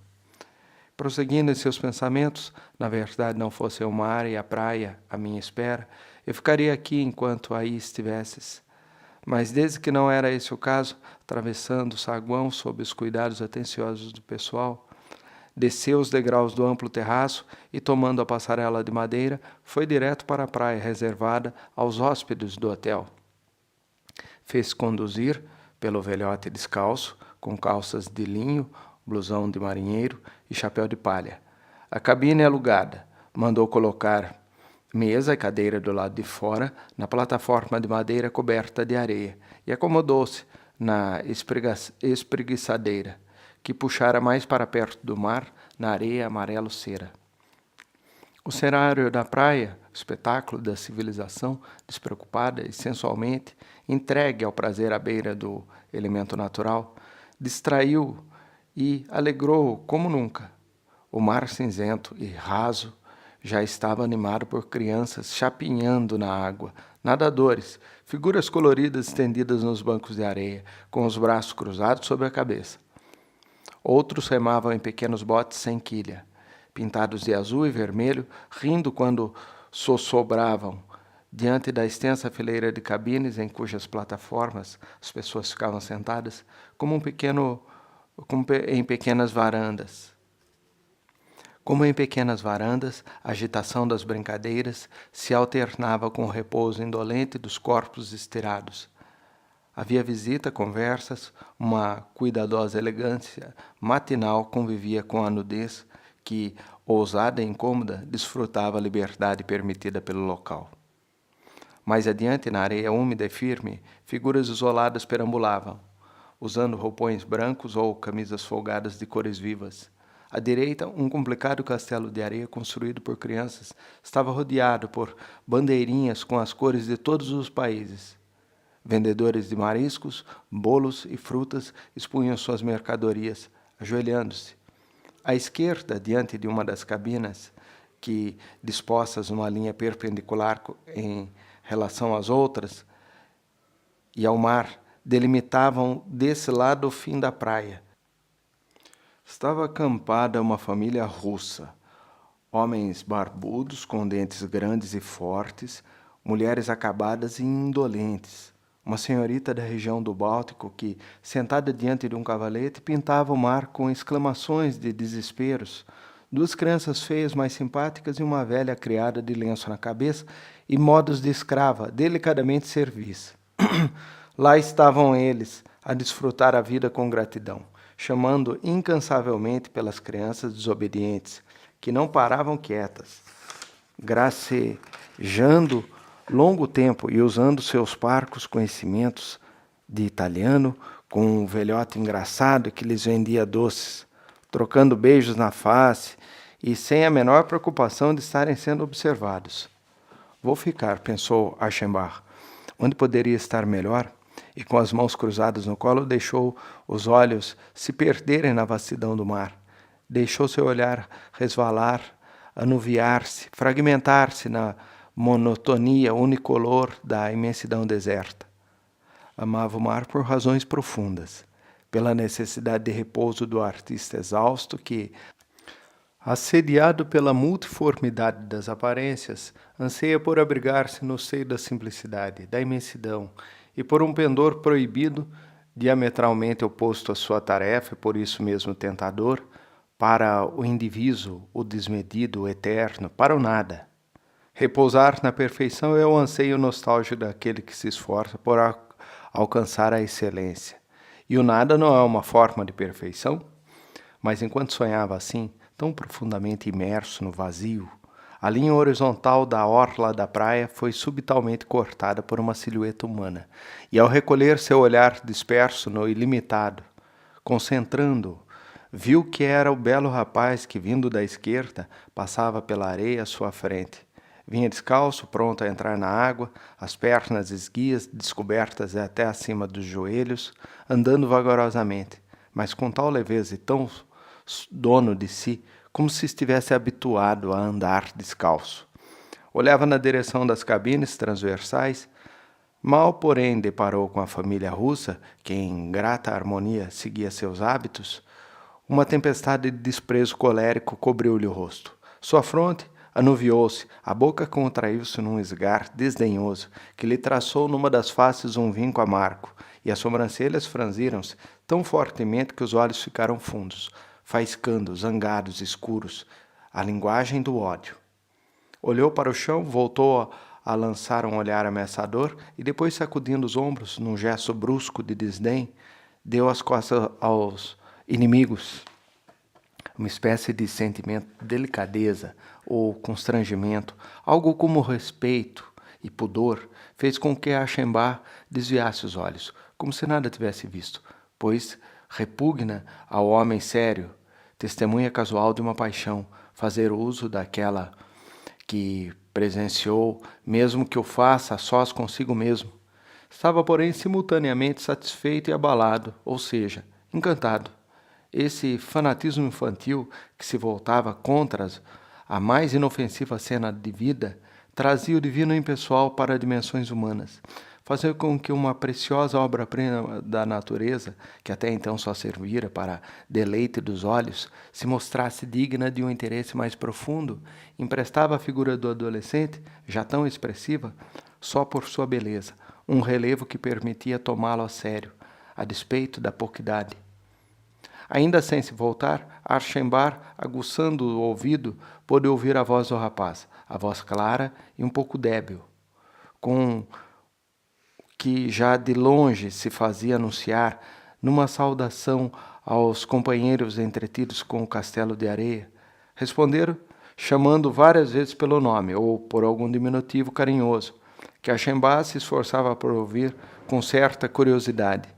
Prosseguindo em seus pensamentos, na verdade não fosse o mar e a praia à minha espera, eu ficaria aqui enquanto aí estivesses. Mas desde que não era esse o caso, atravessando o saguão sob os cuidados atenciosos do pessoal, desceu os degraus do amplo terraço e, tomando a passarela de madeira, foi direto para a praia reservada aos hóspedes do hotel. Fez-se conduzir pelo velhote descalço, com calças de linho, blusão de marinheiro e chapéu de palha. A cabine alugada. Mandou colocar mesa e cadeira do lado de fora, na plataforma de madeira coberta de areia, e acomodou-se na espreguiçadeira, que puxara mais para perto do mar, na areia amarelo-cera. O cenário da praia, o espetáculo da civilização, despreocupada e sensualmente, entregue ao prazer à beira do elemento natural, distraiu e alegrou-o como nunca. O mar cinzento e raso já estava animado por crianças chapinhando na água, nadadores, figuras coloridas estendidas nos bancos de areia, com os braços cruzados sobre a cabeça. Outros remavam em pequenos botes sem quilha, pintados de azul e vermelho, rindo quando sossobravam diante da extensa fileira de cabines em cujas plataformas as pessoas ficavam sentadas, em pequenas varandas. Como em pequenas varandas, a agitação das brincadeiras se alternava com o repouso indolente dos corpos estirados. Havia visita, conversas, uma cuidadosa elegância matinal convivia com a nudez que, ousada e incômoda, desfrutava a liberdade permitida pelo local. Mais adiante, na areia úmida e firme, figuras isoladas perambulavam, usando roupões brancos ou camisas folgadas de cores vivas. À direita, um complicado castelo de areia construído por crianças estava rodeado por bandeirinhas com as cores de todos os países. Vendedores de mariscos, bolos e frutas expunham suas mercadorias, ajoelhando-se. À esquerda, diante de uma das cabinas, que, dispostas numa linha perpendicular em relação às outras, e ao mar, delimitavam desse lado o fim da praia. Estava acampada uma família russa, homens barbudos com dentes grandes e fortes, mulheres acabadas e indolentes, uma senhorita da região do Báltico que, sentada diante de um cavalete, pintava o mar com exclamações de desesperos, duas crianças feias mais simpáticas e uma velha criada de lenço na cabeça e modos de escrava, delicadamente serviço. Lá estavam eles, a desfrutar a vida com gratidão, chamando incansavelmente pelas crianças desobedientes, que não paravam quietas, gracejando longo tempo e usando seus parcos conhecimentos de italiano com um velhote engraçado que lhes vendia doces, trocando beijos na face e sem a menor preocupação de estarem sendo observados. Vou ficar, pensou Aschenbach, onde poderia estar melhor, e com as mãos cruzadas no colo deixou os olhos se perderem na vastidão do mar. Deixou seu olhar resvalar, anuviar-se, fragmentar-se na monotonia unicolor da imensidão deserta. Amava o mar por razões profundas, pela necessidade de repouso do artista exausto que, assediado pela multiformidade das aparências, anseia por abrigar-se no seio da simplicidade, da imensidão, e por um pendor proibido, diametralmente oposto à sua tarefa e por isso mesmo tentador, para o indivíduo, o desmedido, o eterno, para o nada. Repousar na perfeição é o anseio nostálgico daquele que se esforça por alcançar a excelência. E o nada não é uma forma de perfeição? Mas enquanto sonhava assim, tão profundamente imerso no vazio, a linha horizontal da orla da praia foi subitamente cortada por uma silhueta humana, e ao recolher seu olhar disperso no ilimitado, concentrando-o, viu que era o belo rapaz que, vindo da esquerda, passava pela areia à sua frente. Vinha descalço, pronto a entrar na água, as pernas esguias, descobertas até acima dos joelhos, andando vagarosamente, mas com tal leveza e tão dono de si, como se estivesse habituado a andar descalço. Olhava na direção das cabines transversais, mal, porém, deparou com a família russa, que em grata harmonia seguia seus hábitos. Uma tempestade de desprezo colérico cobriu-lhe o rosto. Sua fronte anuviou-se, a boca contraiu-se num esgar desdenhoso, que lhe traçou numa das faces um vinco amargo, e as sobrancelhas franziram-se tão fortemente que os olhos ficaram fundos, faiscando, zangados, escuros, a linguagem do ódio. Olhou para o chão, voltou a lançar um olhar ameaçador e depois, sacudindo os ombros, num gesto brusco de desdém, deu as costas aos inimigos. Uma espécie de sentimento de delicadeza ou constrangimento, algo como respeito e pudor, fez com que Aschenbach desviasse os olhos, como se nada tivesse visto, pois repugna ao homem sério, testemunha casual de uma paixão, fazer uso daquela que presenciou, mesmo que o faça a sós consigo mesmo. Estava, porém, simultaneamente satisfeito e abalado, ou seja, encantado. esse fanatismo infantil que se voltava contra a mais inofensiva cena de vida trazia o divino impessoal para dimensões humanas. Fazer com que uma preciosa obra-prima da natureza, que até então só servira para deleite dos olhos, se mostrasse digna de um interesse mais profundo, emprestava à figura do adolescente, já tão expressiva, só por sua beleza, um relevo que permitia tomá-lo a sério, a despeito da pouca idade. Ainda sem se voltar, Archambar, aguçando o ouvido, pôde ouvir a voz do rapaz, a voz clara e um pouco débil, com que já de longe se fazia anunciar numa saudação aos companheiros entretidos com o castelo de areia. Responderam, chamando várias vezes pelo nome ou por algum diminutivo carinhoso, que Archambar se esforçava por ouvir com certa curiosidade,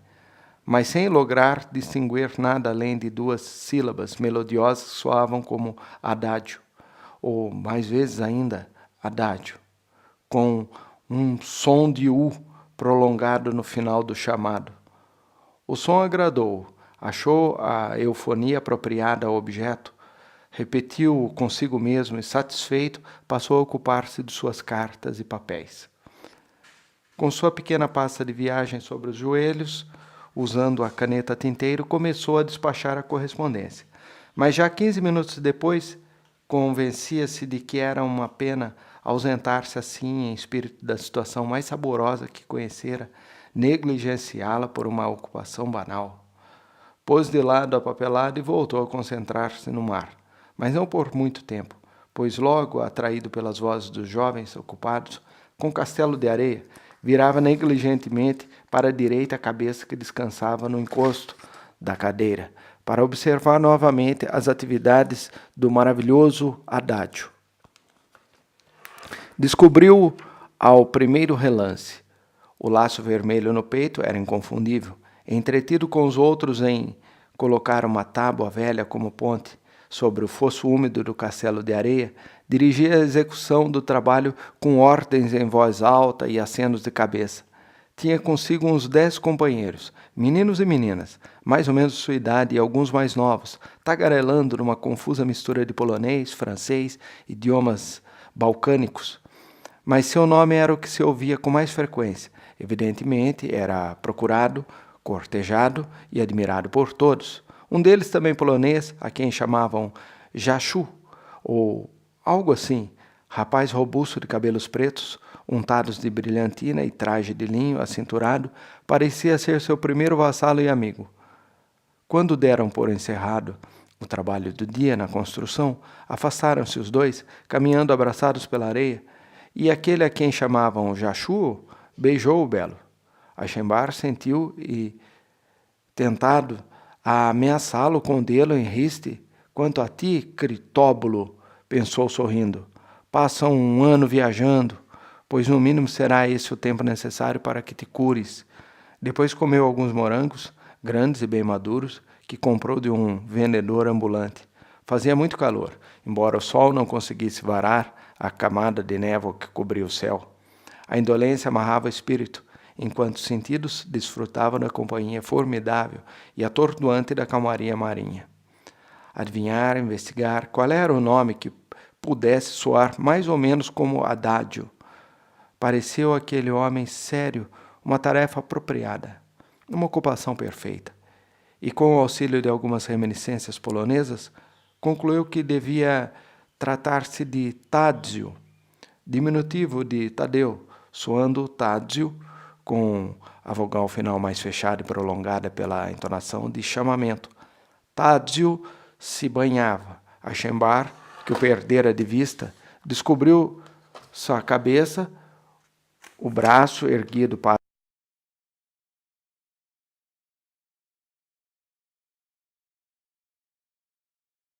mas sem lograr distinguir nada além de duas sílabas melodiosas que soavam como adágio, ou mais vezes ainda adágio, com um som de U prolongado no final do chamado. O som agradou, achou a eufonia apropriada ao objeto, repetiu consigo mesmo e, satisfeito, passou a ocupar-se de suas cartas e papéis. Com sua pequena pasta de viagem sobre os joelhos, usando a caneta tinteiro, começou a despachar a correspondência. Mas já 15 minutos depois, convencia-se de que era uma pena ausentar-se assim em espírito da situação mais saborosa que conhecera, negligenciá-la por uma ocupação banal. Pôs de lado a papelada e voltou a concentrar-se no mar, mas não por muito tempo, pois logo, atraído pelas vozes dos jovens ocupados com o castelo de areia, virava negligentemente para a direita a cabeça que descansava no encosto da cadeira, para observar novamente as atividades do maravilhoso adágio. Descobriu ao primeiro relance. O laço vermelho no peito era inconfundível. Entretido com os outros em colocar uma tábua velha como ponte sobre o fosso úmido do castelo de areia, dirigia a execução do trabalho com ordens em voz alta e acenos de cabeça. Tinha consigo uns 10 companheiros, meninos e meninas, mais ou menos de sua idade e alguns mais novos, tagarelando numa confusa mistura de polonês, francês, idiomas balcânicos. Mas seu nome era o que se ouvia com mais frequência. Evidentemente, era procurado, cortejado e admirado por todos. Um deles também polonês, a quem chamavam Jaszu, ou algo assim, rapaz robusto de cabelos pretos, untados de brilhantina e traje de linho acinturado, parecia ser seu primeiro vassalo e amigo. Quando deram por encerrado o trabalho do dia na construção, afastaram-se os dois, caminhando abraçados pela areia, e aquele a quem chamavam Jaszu beijou o belo. Archambar sentiu e, tentado a ameaçá-lo com o dedo em riste, quanto a ti, Critóbulo, pensou sorrindo, passa um ano viajando, pois no mínimo será esse o tempo necessário para que te cures. Depois comeu alguns morangos, grandes e bem maduros, que comprou de um vendedor ambulante. Fazia muito calor, embora o sol não conseguisse varar a camada de névoa que cobria o céu. A indolência amarrava o espírito, enquanto os sentidos desfrutavam da companhia formidável e atordoante da calmaria marinha. Adivinhar, investigar qual era o nome que pudesse soar mais ou menos como adágio. Pareceu àquele homem sério uma tarefa apropriada, uma ocupação perfeita. E com o auxílio de algumas reminiscências polonesas, concluiu que devia tratar-se de Tadzio, diminutivo de Tadeu, soando Tadzio com a vogal final mais fechada e prolongada pela entonação de chamamento. Tadzio se banhava. Archambar, que o perdera de vista, descobriu sua cabeça, o braço erguido para